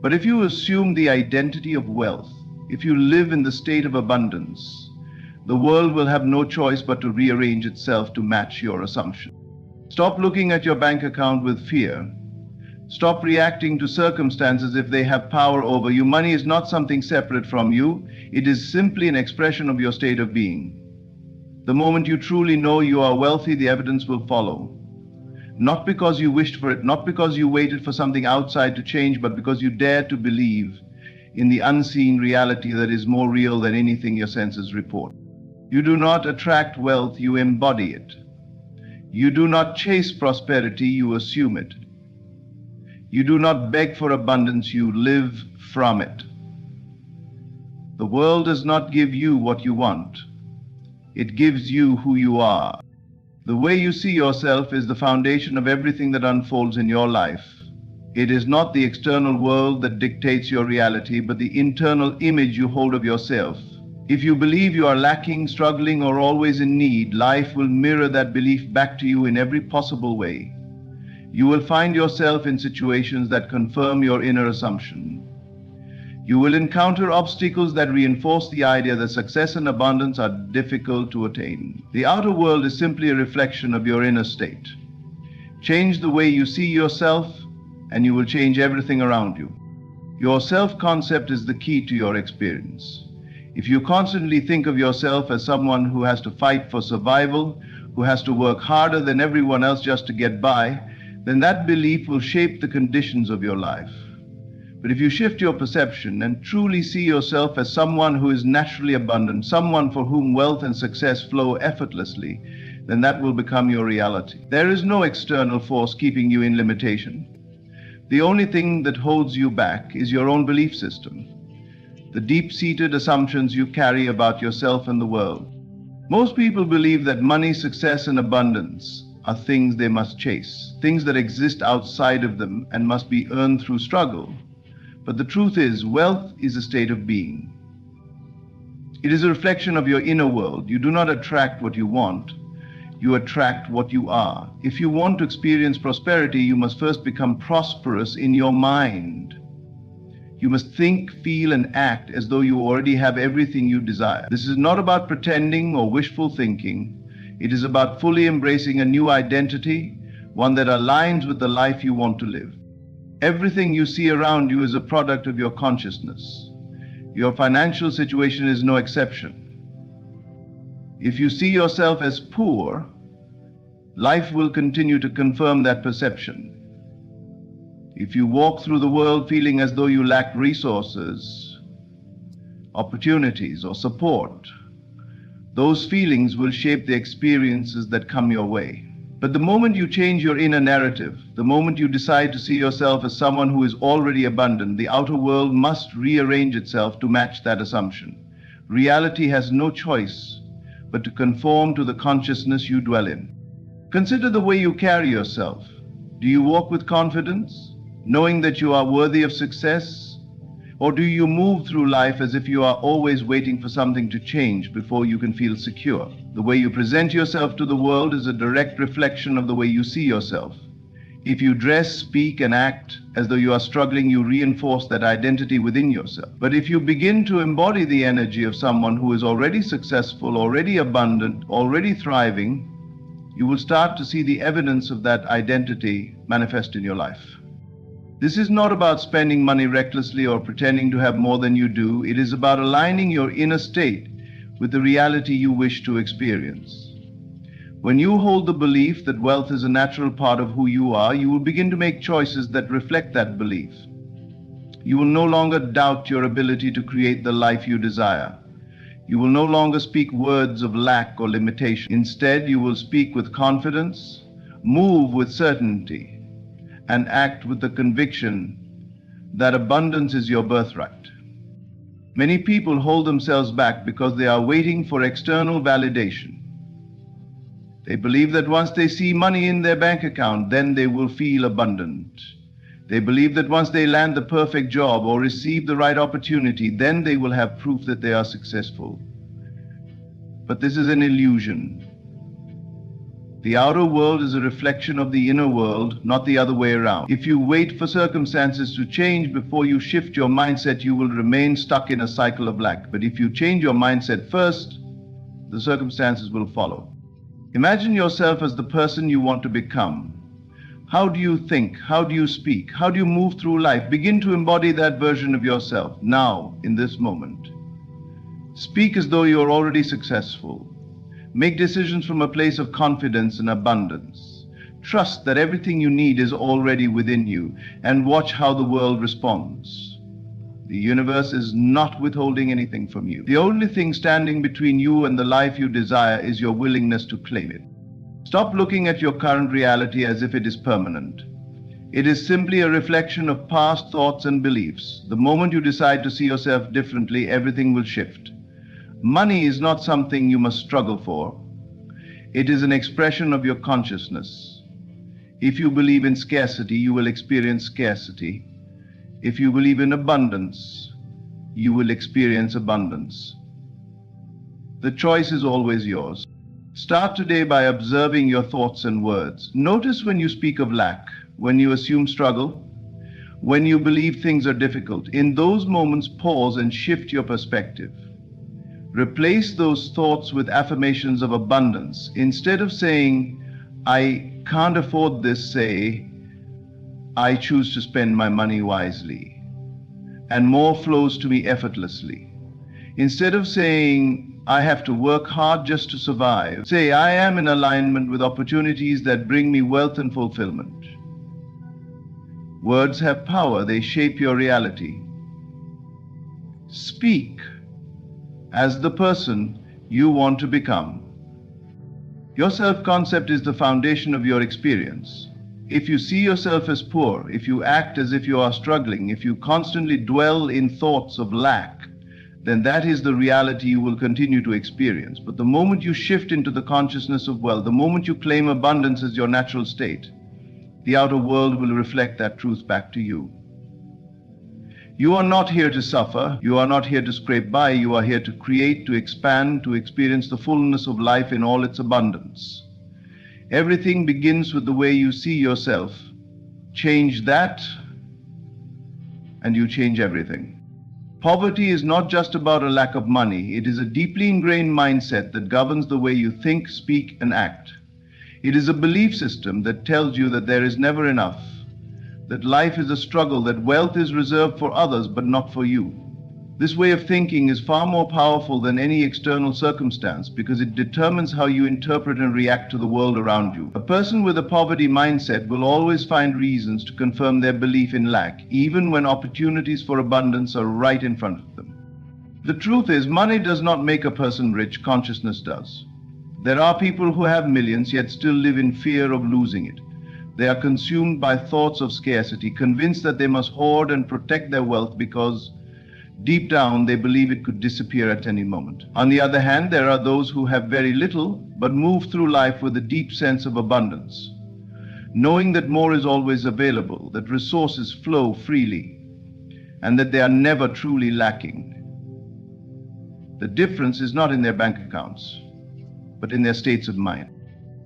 But if you assume the identity of wealth, if you live in the state of abundance, the world will have no choice but to rearrange itself to match your assumption. Stop looking at your bank account with fear. Stop reacting to circumstances if they have power over you. Money is not something separate from you. It is simply an expression of your state of being. The moment you truly know you are wealthy, the evidence will follow. Not because you wished for it, not because you waited for something outside to change, but because you dared to believe in the unseen reality that is more real than anything your senses report. You do not attract wealth, you embody it. You do not chase prosperity, you assume it. You do not beg for abundance, you live from it. The world does not give you what you want. It gives you who you are. The way you see yourself is the foundation of everything that unfolds in your life. It is not the external world that dictates your reality, but the internal image you hold of yourself. If you believe you are lacking, struggling, or always in need, life will mirror that belief back to you in every possible way. You will find yourself in situations that confirm your inner assumption. You will encounter obstacles that reinforce the idea that success and abundance are difficult to attain. The outer world is simply a reflection of your inner state. Change the way you see yourself, and you will change everything around you. Your self-concept is the key to your experience. If you constantly think of yourself as someone who has to fight for survival, who has to work harder than everyone else just to get by, then that belief will shape the conditions of your life. But if you shift your perception and truly see yourself as someone who is naturally abundant, someone for whom wealth and success flow effortlessly, then that will become your reality. There is no external force keeping you in limitation. The only thing that holds you back is your own belief system, the deep-seated assumptions you carry about yourself and the world. Most people believe that money, success, and abundance are things they must chase, things that exist outside of them and must be earned through struggle. But the truth is, wealth is a state of being. It is a reflection of your inner world. You do not attract what you want, you attract what you are. If you want to experience prosperity, you must first become prosperous in your mind. You must think, feel, and act as though you already have everything you desire. This is not about pretending or wishful thinking. It is about fully embracing a new identity, one that aligns with the life you want to live. Everything you see around you is a product of your consciousness. Your financial situation is no exception. If you see yourself as poor, life will continue to confirm that perception. If you walk through the world feeling as though you lack resources, opportunities, or support, those feelings will shape the experiences that come your way. But the moment you change your inner narrative, the moment you decide to see yourself as someone who is already abundant, the outer world must rearrange itself to match that assumption. Reality has no choice but to conform to the consciousness you dwell in. Consider the way you carry yourself. Do you walk with confidence, knowing that you are worthy of success? Or do you move through life as if you are always waiting for something to change before you can feel secure? The way you present yourself to the world is a direct reflection of the way you see yourself. If you dress, speak, and act as though you are struggling, you reinforce that identity within yourself. But if you begin to embody the energy of someone who is already successful, already abundant, already thriving, you will start to see the evidence of that identity manifest in your life. This is not about spending money recklessly or pretending to have more than you do. It is about aligning your inner state with the reality you wish to experience. When you hold the belief that wealth is a natural part of who you are, you will begin to make choices that reflect that belief. You will no longer doubt your ability to create the life you desire. You will no longer speak words of lack or limitation. Instead, you will speak with confidence, move with certainty, and act with the conviction that abundance is your birthright. Many people hold themselves back because they are waiting for external validation. They believe that once they see money in their bank account, then they will feel abundant. They believe that once they land the perfect job or receive the right opportunity, then they will have proof that they are successful. But this is an illusion. The outer world is a reflection of the inner world, not the other way around. If you wait for circumstances to change before you shift your mindset, you will remain stuck in a cycle of lack. But if you change your mindset first, the circumstances will follow. Imagine yourself as the person you want to become. How do you think? How do you speak? How do you move through life? Begin to embody that version of yourself now, in this moment. Speak as though you are already successful. Make decisions from a place of confidence and abundance. Trust that everything you need is already within you, and watch how the world responds. The universe is not withholding anything from you. The only thing standing between you and the life you desire is your willingness to claim it. Stop looking at your current reality as if it is permanent. It is simply a reflection of past thoughts and beliefs. The moment you decide to see yourself differently, everything will shift. Money is not something you must struggle for. It is an expression of your consciousness. If you believe in scarcity, you will experience scarcity. If you believe in abundance, you will experience abundance. The choice is always yours. Start today by observing your thoughts and words. Notice when you speak of lack, when you assume struggle, when you believe things are difficult. In those moments, pause and shift your perspective. Replace those thoughts with affirmations of abundance. Instead of saying, I can't afford this, say, I choose to spend my money wisely, and more flows to me effortlessly. Instead of saying, I have to work hard just to survive, say, I am in alignment with opportunities that bring me wealth and fulfillment. Words have power, they shape your reality. Speak as the person you want to become. Your self-concept is the foundation of your experience. If you see yourself as poor, if you act as if you are struggling, if you constantly dwell in thoughts of lack, then that is the reality you will continue to experience. But the moment you shift into the consciousness of wealth, the moment you claim abundance as your natural state, the outer world will reflect that truth back to you. You are not here to suffer. You are not here to scrape by. You are here to create, to expand, to experience the fullness of life in all its abundance. Everything begins with the way you see yourself. Change that, and you change everything. Poverty is not just about a lack of money. It is a deeply ingrained mindset that governs the way you think, speak, and act. It is a belief system that tells you that there is never enough, that life is a struggle, that wealth is reserved for others but not for you. This way of thinking is far more powerful than any external circumstance because it determines how you interpret and react to the world around you. A person with a poverty mindset will always find reasons to confirm their belief in lack, even when opportunities for abundance are right in front of them. The truth is, money does not make a person rich, consciousness does. There are people who have millions yet still live in fear of losing it. They are consumed by thoughts of scarcity, convinced that they must hoard and protect their wealth because deep down they believe it could disappear at any moment. On the other hand, there are those who have very little but move through life with a deep sense of abundance, knowing that more is always available, that resources flow freely, and that they are never truly lacking. The difference is not in their bank accounts, but in their states of mind.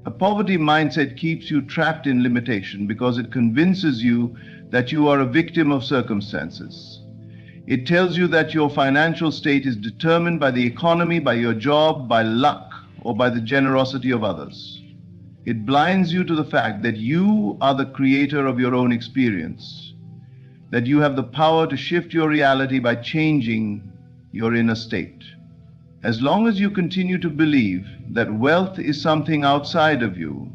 A poverty mindset keeps you trapped in limitation because it convinces you that you are a victim of circumstances. It tells you that your financial state is determined by the economy, by your job, by luck, or by the generosity of others. It blinds you to the fact that you are the creator of your own experience, that you have the power to shift your reality by changing your inner state. As long as you continue to believe that wealth is something outside of you,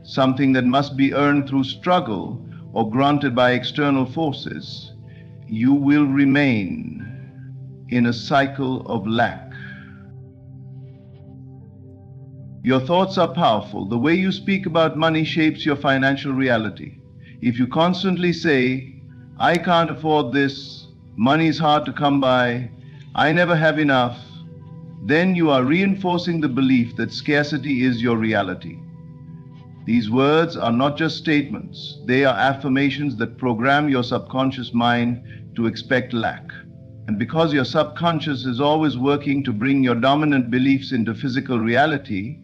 something that must be earned through struggle or granted by external forces, you will remain in a cycle of lack. Your thoughts are powerful. The way you speak about money shapes your financial reality. If you constantly say, I can't afford this, money is hard to come by, I never have enough, then you are reinforcing the belief that scarcity is your reality. These words are not just statements. They are affirmations that program your subconscious mind to expect lack. And because your subconscious is always working to bring your dominant beliefs into physical reality,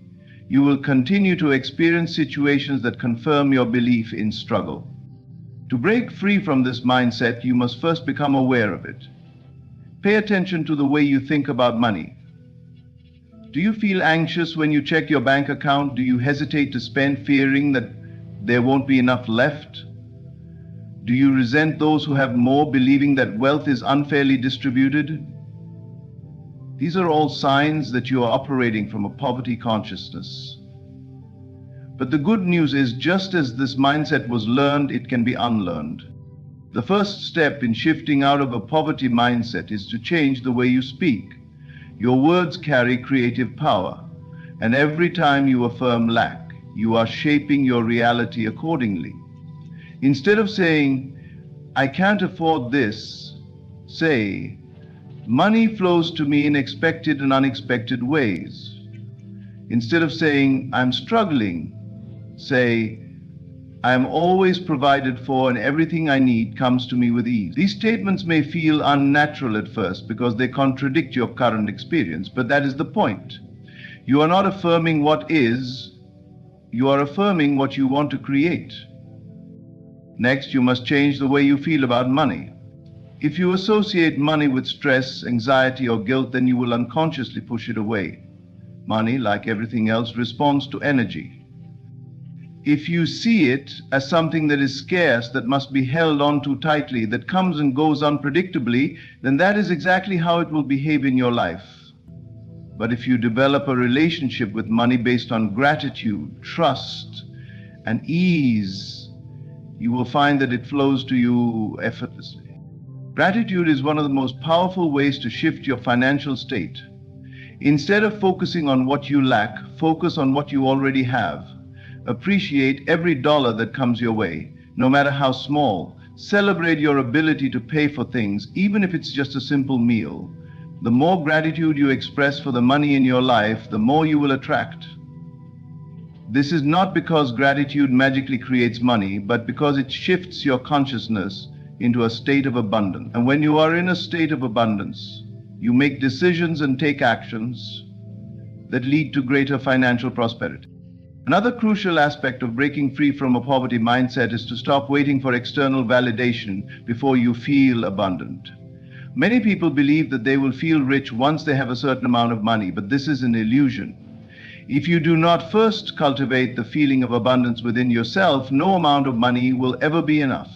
you will continue to experience situations that confirm your belief in struggle. To break free from this mindset, you must first become aware of it. Pay attention to the way you think about money. Do you feel anxious when you check your bank account? Do you hesitate to spend, fearing that there won't be enough left? Do you resent those who have more, believing that wealth is unfairly distributed? These are all signs that you are operating from a poverty consciousness. But the good news is, just as this mindset was learned, it can be unlearned. The first step in shifting out of a poverty mindset is to change the way you speak. Your words carry creative power, and every time you affirm lack, you are shaping your reality accordingly. Instead of saying, I can't afford this, say, money flows to me in expected and unexpected ways. Instead of saying, I'm struggling, say, I am always provided for and everything I need comes to me with ease. These statements may feel unnatural at first because they contradict your current experience, but that is the point. You are not affirming what is, you are affirming what you want to create. Next, you must change the way you feel about money. If you associate money with stress, anxiety, or guilt, then you will unconsciously push it away. Money, like everything else, responds to energy. If you see it as something that is scarce, that must be held on too tightly, that comes and goes unpredictably, then that is exactly how it will behave in your life. But if you develop a relationship with money based on gratitude, trust, and ease, you will find that it flows to you effortlessly. Gratitude is one of the most powerful ways to shift your financial state. Instead of focusing on what you lack, focus on what you already have. Appreciate every dollar that comes your way, no matter how small. Celebrate your ability to pay for things, even if it's just a simple meal. The more gratitude you express for the money in your life, the more you will attract. This is not because gratitude magically creates money, but because it shifts your consciousness into a state of abundance. And when you are in a state of abundance, you make decisions and take actions that lead to greater financial prosperity. Another crucial aspect of breaking free from a poverty mindset is to stop waiting for external validation before you feel abundant. Many people believe that they will feel rich once they have a certain amount of money, but this is an illusion. If you do not first cultivate the feeling of abundance within yourself, no amount of money will ever be enough.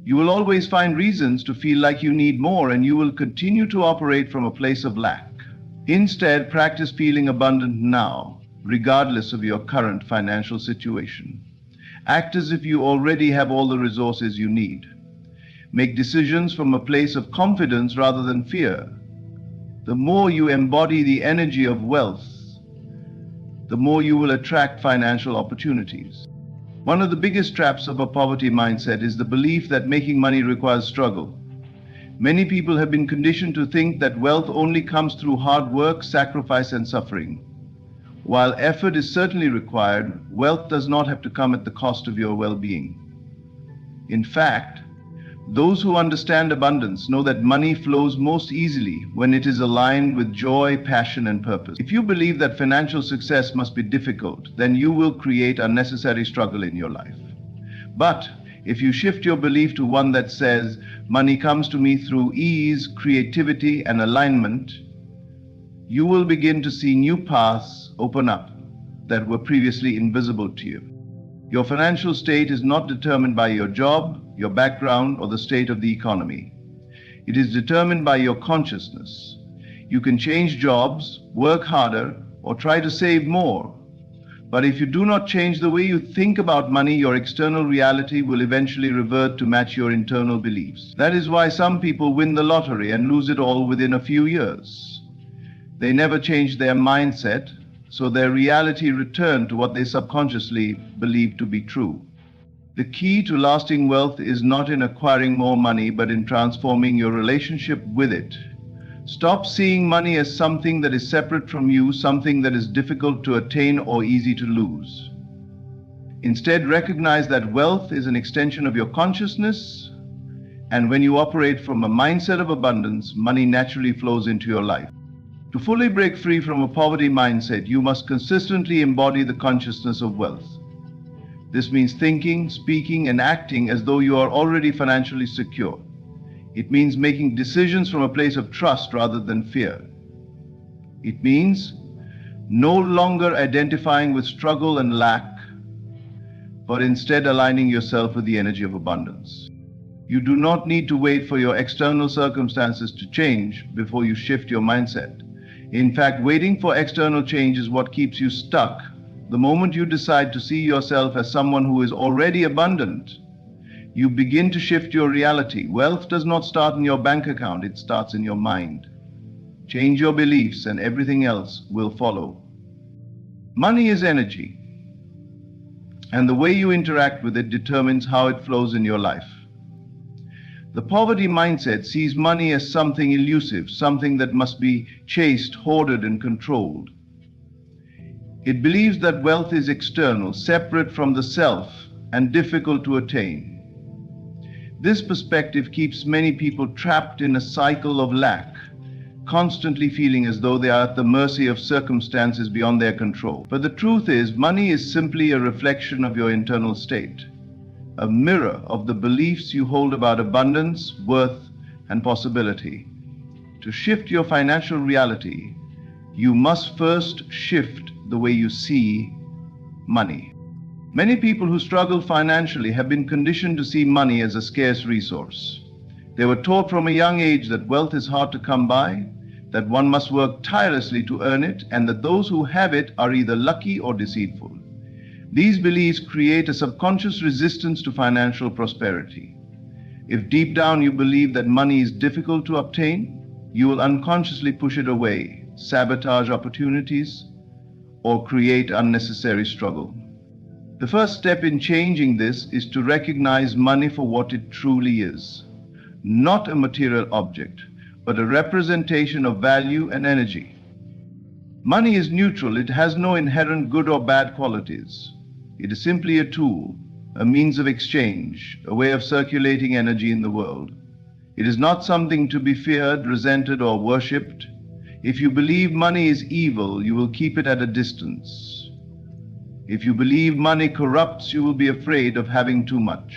You will always find reasons to feel like you need more, and you will continue to operate from a place of lack. Instead, practice feeling abundant now, regardless of your current financial situation. Act as if you already have all the resources you need. Make decisions from a place of confidence rather than fear. The more you embody the energy of wealth, the more you will attract financial opportunities. One of the biggest traps of a poverty mindset is the belief that making money requires struggle. Many people have been conditioned to think that wealth only comes through hard work, sacrifice, and suffering. While effort is certainly required, wealth does not have to come at the cost of your well-being. In fact, those who understand abundance know that money flows most easily when it is aligned with joy, passion, and purpose. If you believe that financial success must be difficult, then you will create unnecessary struggle in your life. But if you shift your belief to one that says, money comes to me through ease, creativity, and alignment, you will begin to see new paths open up that were previously invisible to you. Your financial state is not determined by your job, your background, or the state of the economy. It is determined by your consciousness. You can change jobs, work harder, or try to save more. But if you do not change the way you think about money, your external reality will eventually revert to match your internal beliefs. That is why some people win the lottery and lose it all within a few years. They never change their mindset, so their reality returned to what they subconsciously believed to be true. The key to lasting wealth is not in acquiring more money, but in transforming your relationship with it. Stop seeing money as something that is separate from you, something that is difficult to attain or easy to lose. Instead, recognize that wealth is an extension of your consciousness, and when you operate from a mindset of abundance, money naturally flows into your life. To fully break free from a poverty mindset, you must consistently embody the consciousness of wealth. This means thinking, speaking, and acting as though you are already financially secure. It means making decisions from a place of trust rather than fear. It means no longer identifying with struggle and lack, but instead aligning yourself with the energy of abundance. You do not need to wait for your external circumstances to change before you shift your mindset. In fact, waiting for external change is what keeps you stuck. The moment you decide to see yourself as someone who is already abundant, you begin to shift your reality. Wealth does not start in your bank account, it starts in your mind. Change your beliefs and everything else will follow. Money is energy, and the way you interact with it determines how it flows in your life. The poverty mindset sees money as something elusive, something that must be chased, hoarded, and controlled. It believes that wealth is external, separate from the self, and difficult to attain. This perspective keeps many people trapped in a cycle of lack, constantly feeling as though they are at the mercy of circumstances beyond their control. But the truth is, money is simply a reflection of your internal state, a mirror of the beliefs you hold about abundance, worth, and possibility. To shift your financial reality, you must first shift the way you see money. Many people who struggle financially have been conditioned to see money as a scarce resource. They were taught from a young age that wealth is hard to come by, that one must work tirelessly to earn it, and that those who have it are either lucky or deceitful. These beliefs create a subconscious resistance to financial prosperity. If deep down you believe that money is difficult to obtain, you will unconsciously push it away, sabotage opportunities, or create unnecessary struggle. The first step in changing this is to recognize money for what it truly is. Not a material object, but a representation of value and energy. Money is neutral. It has no inherent good or bad qualities. It is simply a tool, a means of exchange, a way of circulating energy in the world. It is not something to be feared, resented, or worshipped. If you believe money is evil, you will keep it at a distance. If you believe money corrupts, you will be afraid of having too much.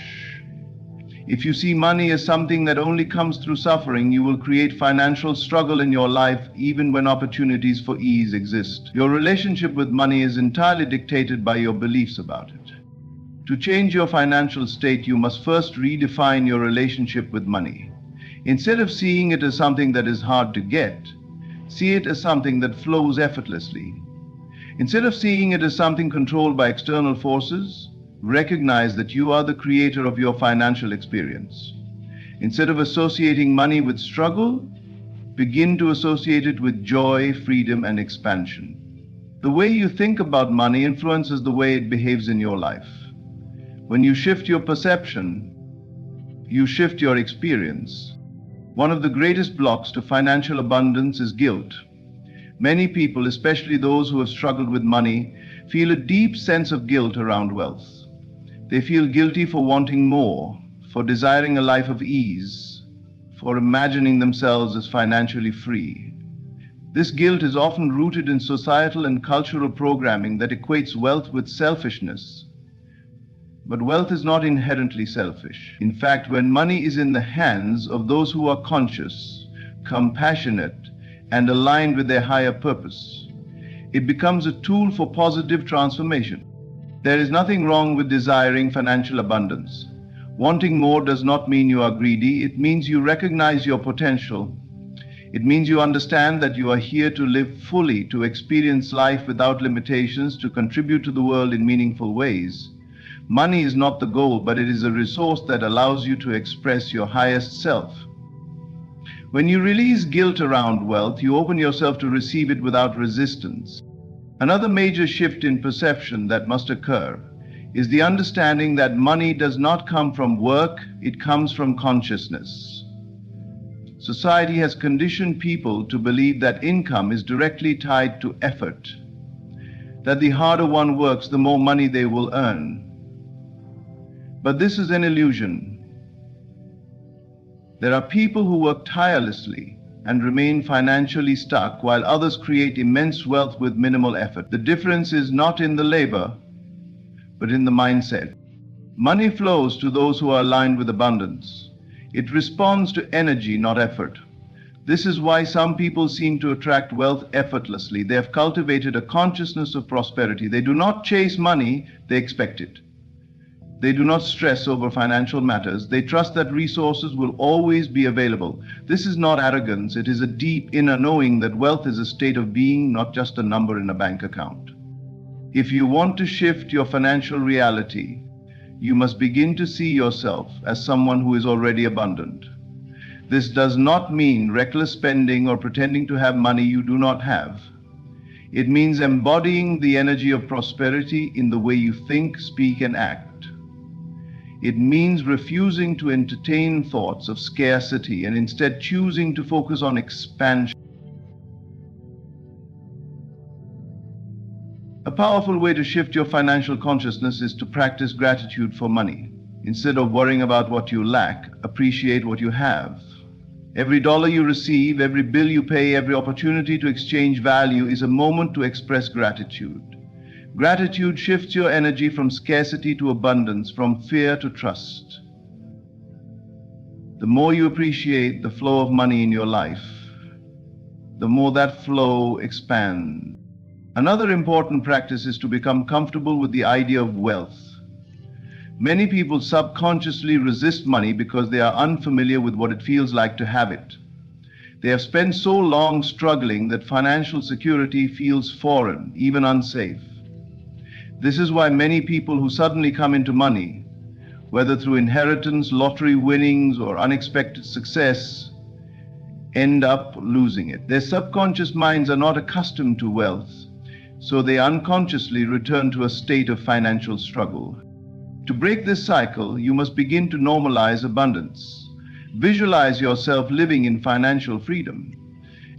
If you see money as something that only comes through suffering, you will create financial struggle in your life even when opportunities for ease exist. Your relationship with money is entirely dictated by your beliefs about it. To change your financial state, you must first redefine your relationship with money. Instead of seeing it as something that is hard to get, see it as something that flows effortlessly. Instead of seeing it as something controlled by external forces, recognize that you are the creator of your financial experience. Instead of associating money with struggle, begin to associate it with joy, freedom, and expansion. The way you think about money influences the way it behaves in your life. When you shift your perception, you shift your experience. One of the greatest blocks to financial abundance is guilt. Many people, especially those who have struggled with money, feel a deep sense of guilt around wealth. They feel guilty for wanting more, for desiring a life of ease, for imagining themselves as financially free. This guilt is often rooted in societal and cultural programming that equates wealth with selfishness. But wealth is not inherently selfish. In fact, when money is in the hands of those who are conscious, compassionate, and aligned with their higher purpose, it becomes a tool for positive transformation. There is nothing wrong with desiring financial abundance. Wanting more does not mean you are greedy. It means you recognize your potential. It means you understand that you are here to live fully, to experience life without limitations, to contribute to the world in meaningful ways. Money is not the goal, but it is a resource that allows you to express your highest self. When you release guilt around wealth, you open yourself to receive it without resistance. Another major shift in perception that must occur is the understanding that money does not come from work, it comes from consciousness. Society has conditioned people to believe that income is directly tied to effort, that the harder one works, the more money they will earn. But this is an illusion. There are people who work tirelessly and remain financially stuck, while others create immense wealth with minimal effort. The difference is not in the labor, but in the mindset. Money flows to those who are aligned with abundance. It responds to energy, not effort. This is why some people seem to attract wealth effortlessly. They have cultivated a consciousness of prosperity. They do not chase money, they expect it. They do not stress over financial matters. They trust that resources will always be available. This is not arrogance. It is a deep inner knowing that wealth is a state of being, not just a number in a bank account. If you want to shift your financial reality, you must begin to see yourself as someone who is already abundant. This does not mean reckless spending or pretending to have money you do not have. It means embodying the energy of prosperity in the way you think, speak, and act. It means refusing to entertain thoughts of scarcity and instead choosing to focus on expansion. A A powerful way to shift your financial consciousness is to practice gratitude for money. Instead of worrying about what you lack, appreciate what you have. Every dollar you receive, every bill you pay, every opportunity to exchange value is a moment to express gratitude. Gratitude shifts your energy from scarcity to abundance, from fear to trust. The more you appreciate the flow of money in your life, the more that flow expands. Another important practice is to become comfortable with the idea of wealth. Many people subconsciously resist money because they are unfamiliar with what it feels like to have it. They have spent so long struggling that financial security feels foreign, even unsafe. This is why many people who suddenly come into money, whether through inheritance, lottery winnings, or unexpected success, end up losing it. Their subconscious minds are not accustomed to wealth, so they unconsciously return to a state of financial struggle. To break this cycle, you must begin to normalize abundance. Visualize yourself living in financial freedom.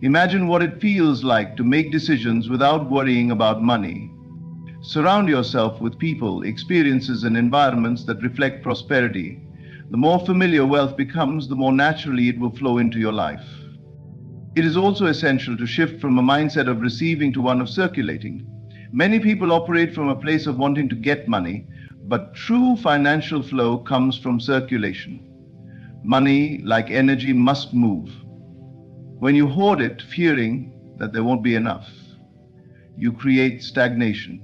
Imagine what it feels like to make decisions without worrying about money. Surround yourself with people, experiences, and environments that reflect prosperity. The more familiar wealth becomes, the more naturally it will flow into your life. It is also essential to shift from a mindset of receiving to one of circulating. Many people operate from a place of wanting to get money, but true financial flow comes from circulation. Money, like energy, must move. When you hoard it, fearing that there won't be enough, you create stagnation.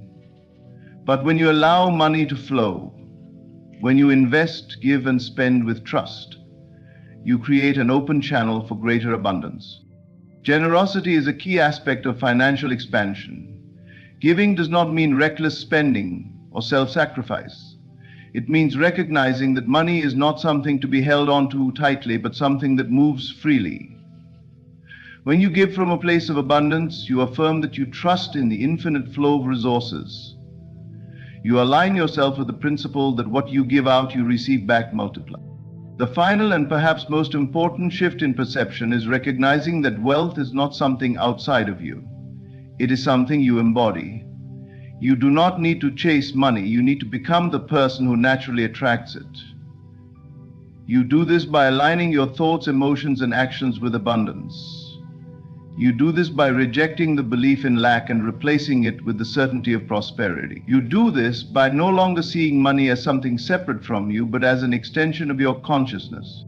But when you allow money to flow, when you invest, give, and spend with trust, you create an open channel for greater abundance. Generosity is a key aspect of financial expansion. Giving does not mean reckless spending or self-sacrifice. It means recognizing that money is not something to be held on to tightly, but something that moves freely. When you give from a place of abundance, you affirm that you trust in the infinite flow of resources. You align yourself with the principle that what you give out, you receive back multiplied. The final and perhaps most important shift in perception is recognizing that wealth is not something outside of you. It is something you embody. You do not need to chase money. You need to become the person who naturally attracts it. You do this by aligning your thoughts, emotions, and actions with abundance. You do this by rejecting the belief in lack and replacing it with the certainty of prosperity. You do this by no longer seeing money as something separate from you, but as an extension of your consciousness.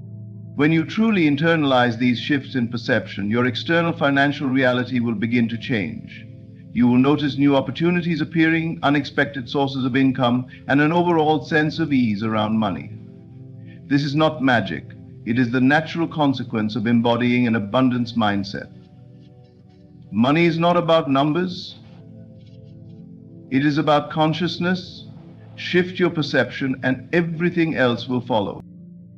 When you truly internalize these shifts in perception, your external financial reality will begin to change. You will notice new opportunities appearing, unexpected sources of income, and an overall sense of ease around money. This is not magic. It is the natural consequence of embodying an abundance mindset. Money is not about numbers. It is about consciousness. Shift your perception and everything else will follow.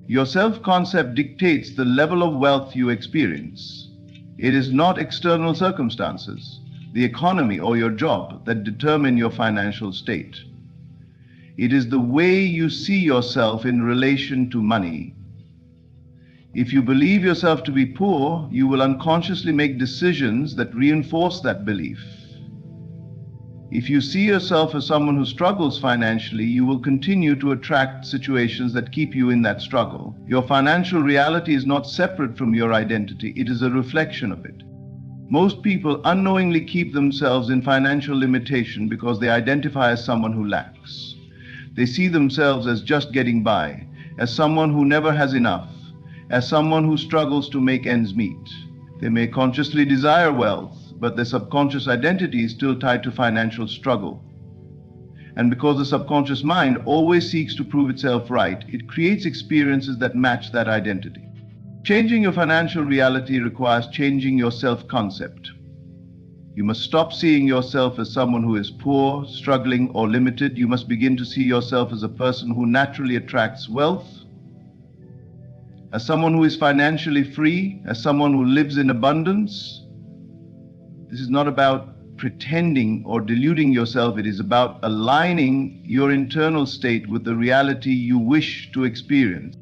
Your self-concept dictates the level of wealth you experience. It is not external circumstances, the economy, or your job that determine your financial state. It is the way you see yourself in relation to money. If you believe yourself to be poor, you will unconsciously make decisions that reinforce that belief. If you see yourself as someone who struggles financially, you will continue to attract situations that keep you in that struggle. Your financial reality is not separate from your identity, it is a reflection of it. Most people unknowingly keep themselves in financial limitation because they identify as someone who lacks. They see themselves as just getting by, as someone who never has enough, as someone who struggles to make ends meet. They may consciously desire wealth, but their subconscious identity is still tied to financial struggle. And because the subconscious mind always seeks to prove itself right, it creates experiences that match that identity. Changing your financial reality requires changing your self-concept. You must stop seeing yourself as someone who is poor, struggling, or limited. You must begin to see yourself as a person who naturally attracts wealth, as someone who is financially free, as someone who lives in abundance. This is not about pretending or deluding yourself. It is about aligning your internal state with the reality you wish to experience.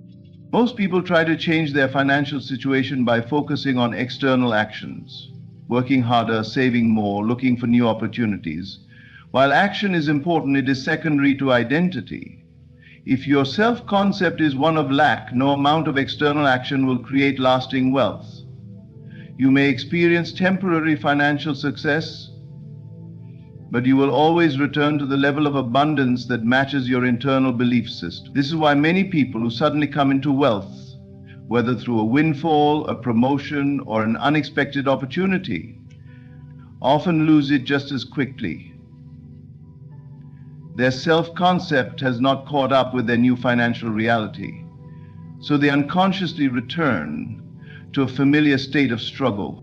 Most people try to change their financial situation by focusing on external actions, working harder, saving more, looking for new opportunities, While action is important, it is secondary to identity. If your self-concept is one of lack, no amount of external action will create lasting wealth. You may experience temporary financial success, but you will always return to the level of abundance that matches your internal belief system. This is why many people who suddenly come into wealth, whether through a windfall, a promotion, or an unexpected opportunity, often lose it just as quickly. Their self-concept has not caught up with their new financial reality, so they unconsciously return to a familiar state of struggle.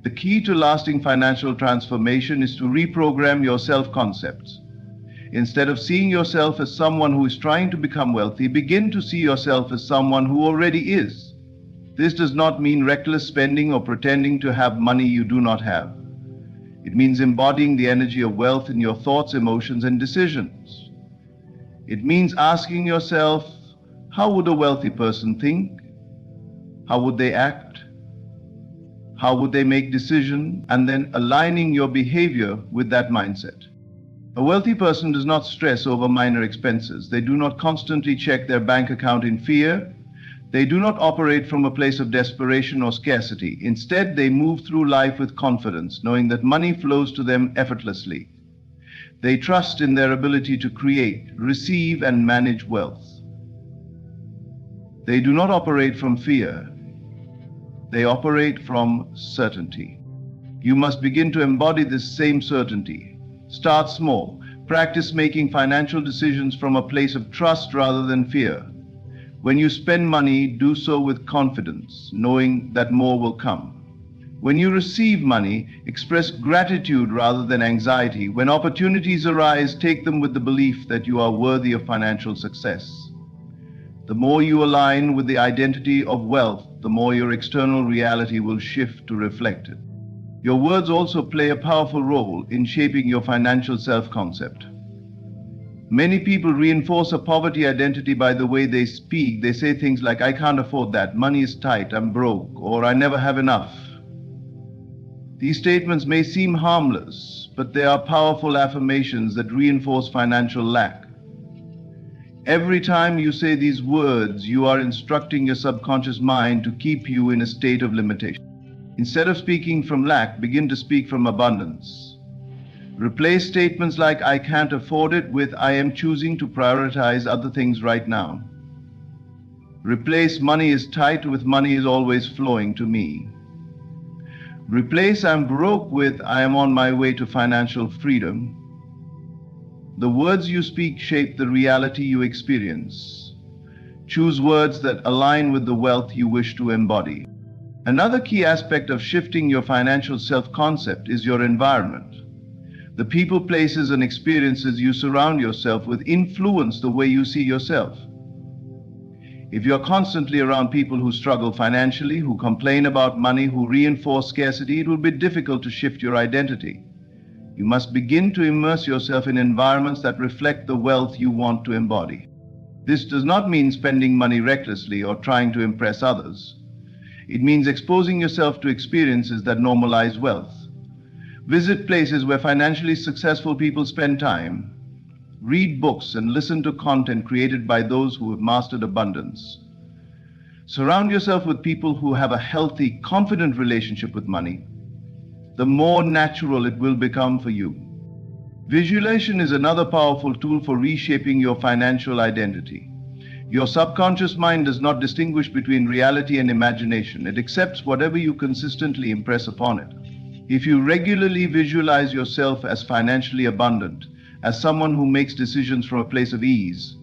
The key to lasting financial transformation is to reprogram your self-concepts. Instead of seeing yourself as someone who is trying to become wealthy, begin to see yourself as someone who already is. This does not mean reckless spending or pretending to have money you do not have. It means embodying the energy of wealth in your thoughts, emotions, and decisions. It means asking yourself, how would a wealthy person think? How would they act? How would they make decisions? And then aligning your behavior with that mindset. A wealthy person does not stress over minor expenses. They do not constantly check their bank account in fear. They do not operate from a place of desperation or scarcity. Instead, they move through life with confidence, knowing that money flows to them effortlessly. They trust in their ability to create, receive, and manage wealth. They do not operate from fear. They operate from certainty. You must begin to embody this same certainty. Start small. Practice making financial decisions from a place of trust rather than fear. When you spend money, do so with confidence, knowing that more will come. When you receive money, express gratitude rather than anxiety. When opportunities arise, take them with the belief that you are worthy of financial success. The more you align with the identity of wealth, the more your external reality will shift to reflect it. Your words also play a powerful role in shaping your financial self-concept. Many people reinforce a poverty identity by the way they speak. They say things like, I can't afford that, money is tight, I'm broke, or I never have enough. These statements may seem harmless, but they are powerful affirmations that reinforce financial lack. Every time you say these words, you are instructing your subconscious mind to keep you in a state of limitation. Instead of speaking from lack, begin to speak from abundance. Replace statements like, I can't afford it, with, I am choosing to prioritize other things right now. Replace money is tight with, money is always flowing to me. Replace I'm broke with, I am on my way to financial freedom. The words you speak shape the reality you experience. Choose words that align with the wealth you wish to embody. Another key aspect of shifting your financial self-concept is your environment. The people, places, and experiences you surround yourself with influence the way you see yourself. If you're constantly around people who struggle financially, who complain about money, who reinforce scarcity, it will be difficult to shift your identity. You must begin to immerse yourself in environments that reflect the wealth you want to embody. This does not mean spending money recklessly or trying to impress others. It means exposing yourself to experiences that normalize wealth. Visit places where financially successful people spend time. Read books and listen to content created by those who have mastered abundance. Surround yourself with people who have a healthy, confident relationship with money. The more natural it will become for you. Visualization is another powerful tool for reshaping your financial identity. Your subconscious mind does not distinguish between reality and imagination. It accepts whatever you consistently impress upon it. If you regularly visualize yourself as financially abundant, as someone who makes decisions from a place of ease,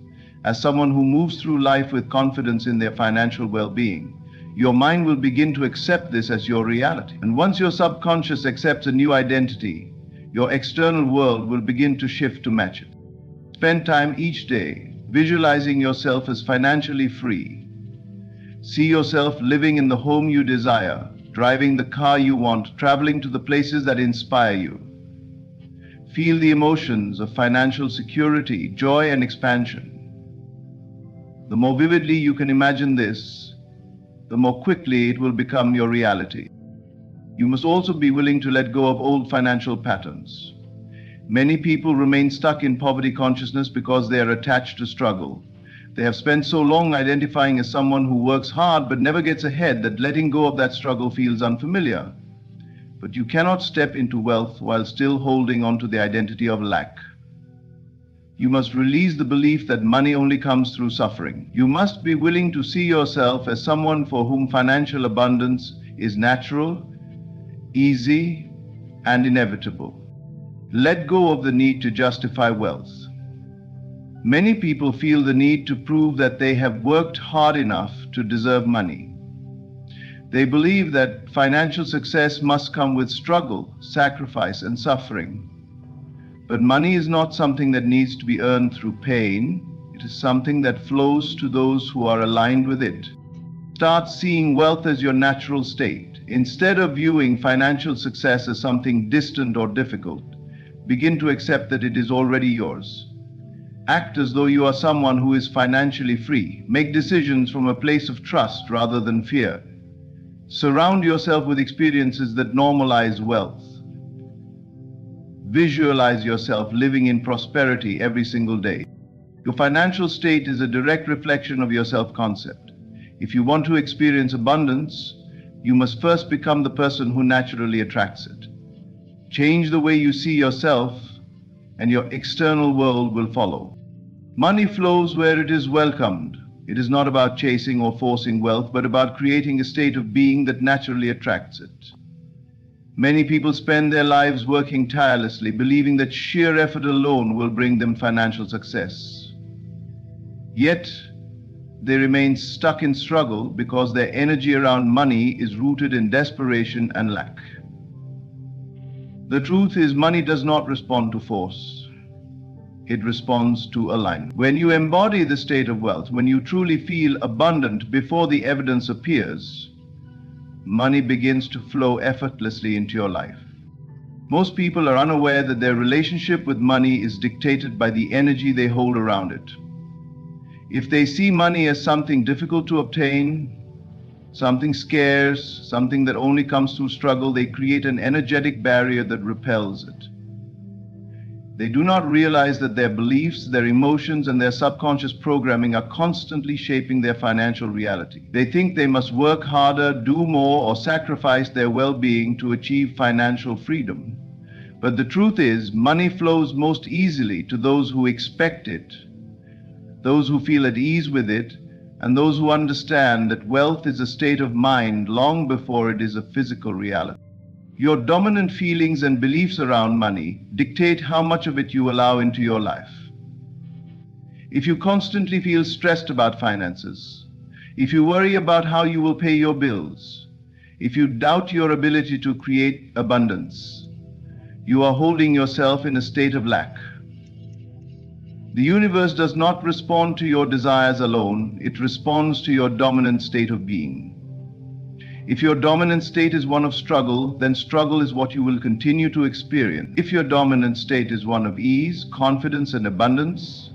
as someone who moves through life with confidence in their financial well-being, your mind will begin to accept this as your reality. And once your subconscious accepts a new identity, your external world will begin to shift to match it. Spend time each day visualizing yourself as financially free. See yourself living in the home you desire, driving the car you want, traveling to the places that inspire you. Feel the emotions of financial security, joy, and expansion. The more vividly you can imagine this, the more quickly it will become your reality. You must also be willing to let go of old financial patterns. Many people remain stuck in poverty consciousness because they are attached to struggle. They have spent so long identifying as someone who works hard but never gets ahead that letting go of that struggle feels unfamiliar. But you cannot step into wealth while still holding on to the identity of lack. You must release the belief that money only comes through suffering. You must be willing to see yourself as someone for whom financial abundance is natural, easy, and inevitable. Let go of the need to justify wealth. Many people feel the need to prove that they have worked hard enough to deserve money. They believe that financial success must come with struggle, sacrifice, and suffering. But money is not something that needs to be earned through pain. It is something that flows to those who are aligned with it. Start seeing wealth as your natural state. Instead of viewing financial success as something distant or difficult, begin to accept that it is already yours. Act as though you are someone who is financially free. Make decisions from a place of trust rather than fear. Surround yourself with experiences that normalize wealth. Visualize yourself living in prosperity every single day. Your financial state is a direct reflection of your self-concept. If you want to experience abundance, you must first become the person who naturally attracts it. Change the way you see yourself, and your external world will follow. Money flows where it is welcomed. It is not about chasing or forcing wealth, but about creating a state of being that naturally attracts it. Many people spend their lives working tirelessly, believing that sheer effort alone will bring them financial success. Yet, they remain stuck in struggle because their energy around money is rooted in desperation and lack. The truth is, money does not respond to force. It responds to alignment. When you embody the state of wealth, when you truly feel abundant before the evidence appears, money begins to flow effortlessly into your life. Most people are unaware that their relationship with money is dictated by the energy they hold around it. If they see money as something difficult to obtain, something scarce, something that only comes through struggle, they create an energetic barrier that repels it. They do not realize that their beliefs, their emotions, and their subconscious programming are constantly shaping their financial reality. They think they must work harder, do more, or sacrifice their well-being to achieve financial freedom. But the truth is, money flows most easily to those who expect it, those who feel at ease with it, and those who understand that wealth is a state of mind long before it is a physical reality. Your dominant feelings and beliefs around money dictate how much of it you allow into your life. If you constantly feel stressed about finances, if you worry about how you will pay your bills, if you doubt your ability to create abundance, you are holding yourself in a state of lack. The universe does not respond to your desires alone, it responds to your dominant state of being. If your dominant state is one of struggle, then struggle is what you will continue to experience. If your dominant state is one of ease, confidence, and abundance,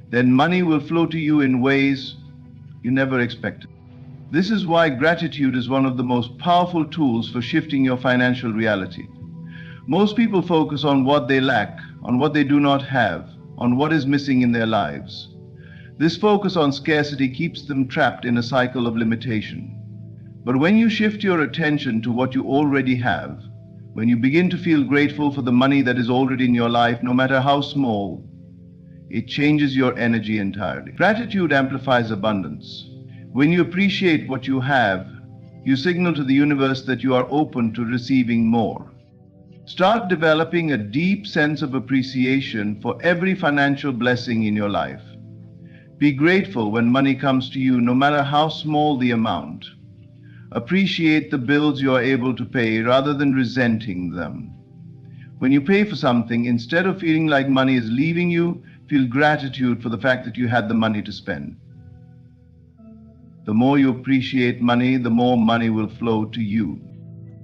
then money will flow to you in ways you never expected. This is why gratitude is one of the most powerful tools for shifting your financial reality. Most people focus on what they lack, on what they do not have, on what is missing in their lives. This focus on scarcity keeps them trapped in a cycle of limitation. But when you shift your attention to what you already have, when you begin to feel grateful for the money that is already in your life, no matter how small, it changes your energy entirely. Gratitude amplifies abundance. When you appreciate what you have, you signal to the universe that you are open to receiving more. Start developing a deep sense of appreciation for every financial blessing in your life. Be grateful when money comes to you, no matter how small the amount. Appreciate the bills you are able to pay rather than resenting them. When you pay for something, instead of feeling like money is leaving you, feel gratitude for the fact that you had the money to spend. The more you appreciate money, the more money will flow to you.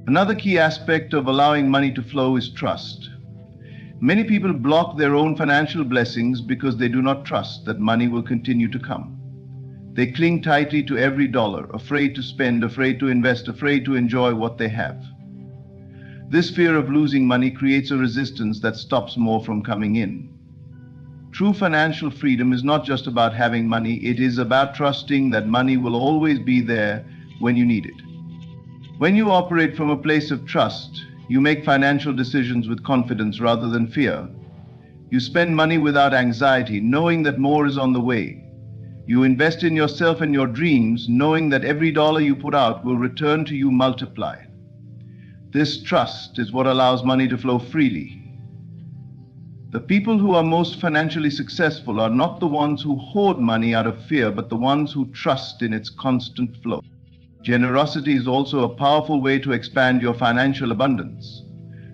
Another key aspect of allowing money to flow is trust. Many people block their own financial blessings because they do not trust that money will continue to come. They cling tightly to every dollar, afraid to spend, afraid to invest, afraid to enjoy what they have. This fear of losing money creates a resistance that stops more from coming in. True financial freedom is not just about having money, it is about trusting that money will always be there when you need it. When you operate from a place of trust, you make financial decisions with confidence rather than fear. You spend money without anxiety, knowing that more is on the way. You invest in yourself and your dreams, knowing that every dollar you put out will return to you multiplied. This trust is what allows money to flow freely. The people who are most financially successful are not the ones who hoard money out of fear, but the ones who trust in its constant flow. Generosity is also a powerful way to expand your financial abundance.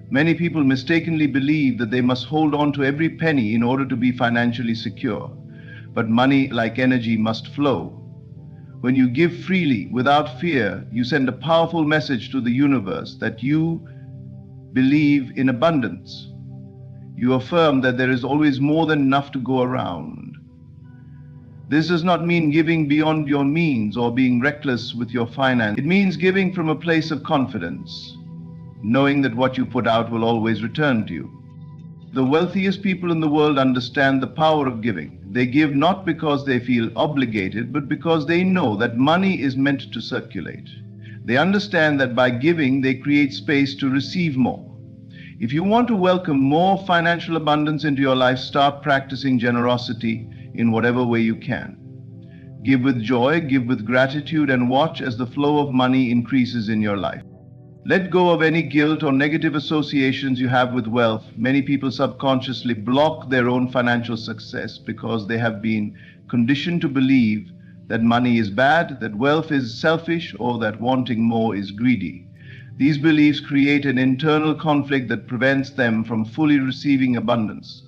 Many people mistakenly believe that they must hold on to every penny in order to be financially secure. But money, like energy, must flow. When you give freely, without fear, you send a powerful message to the universe that you believe in abundance. You affirm that there is always more than enough to go around. This does not mean giving beyond your means or being reckless with your finance. It means giving from a place of confidence, knowing that what you put out will always return to you. The wealthiest people in the world understand the power of giving. They give not because they feel obligated, but because they know that money is meant to circulate. They understand that by giving, they create space to receive more. If you want to welcome more financial abundance into your life, start practicing generosity in whatever way you can. Give with joy, give with gratitude, and watch as the flow of money increases in your life. Let go of any guilt or negative associations you have with wealth. Many people subconsciously block their own financial success because they have been conditioned to believe that money is bad, that wealth is selfish, or that wanting more is greedy. These beliefs create an internal conflict that prevents them from fully receiving abundance.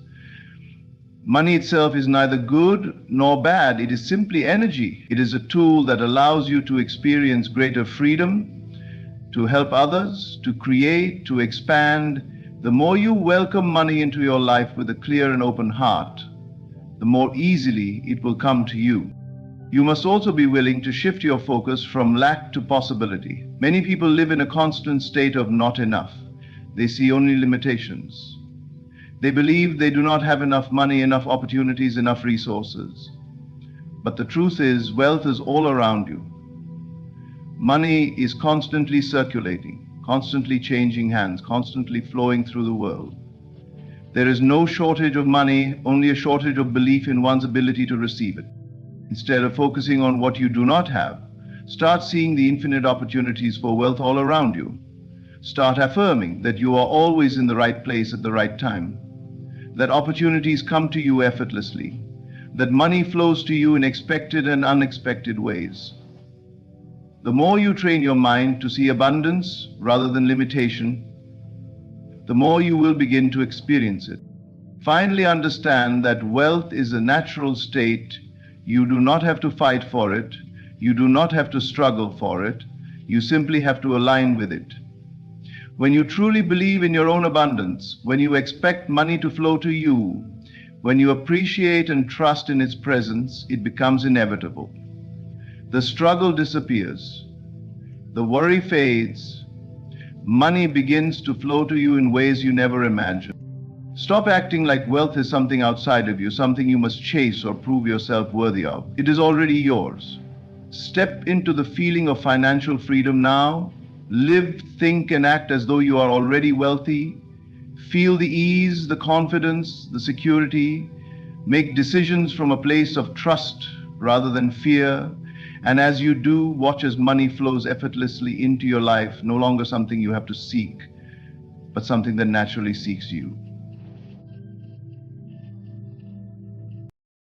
Money itself is neither good nor bad. It is simply energy. It is a tool that allows you to experience greater freedom, to help others, to create, to expand. The more you welcome money into your life with a clear and open heart, the more easily it will come to you. You must also be willing to shift your focus from lack to possibility. Many people live in a constant state of not enough. They see only limitations. They believe they do not have enough money, enough opportunities, enough resources. But the truth is, wealth is all around you. Money is constantly circulating, constantly changing hands, constantly flowing through the world. There is no shortage of money, only a shortage of belief in one's ability to receive it. Instead of focusing on what you do not have, start seeing the infinite opportunities for wealth all around you. Start affirming that you are always in the right place at the right time, that opportunities come to you effortlessly, that money flows to you in expected and unexpected ways. The more you train your mind to see abundance rather than limitation, the more you will begin to experience it. Finally, understand that wealth is a natural state. You do not have to fight for it. You do not have to struggle for it. You simply have to align with it. When you truly believe in your own abundance, when you expect money to flow to you, when you appreciate and trust in its presence, it becomes inevitable. The struggle disappears. The worry fades. Money begins to flow to you in ways you never imagined. Stop acting like wealth is something outside of you, something you must chase or prove yourself worthy of. It is already yours. Step into the feeling of financial freedom now. Live, think, and act as though you are already wealthy. Feel the ease, the confidence, the security. Make decisions from a place of trust rather than fear. And as you do, watch as money flows effortlessly into your life, no longer something you have to seek, but something that naturally seeks you.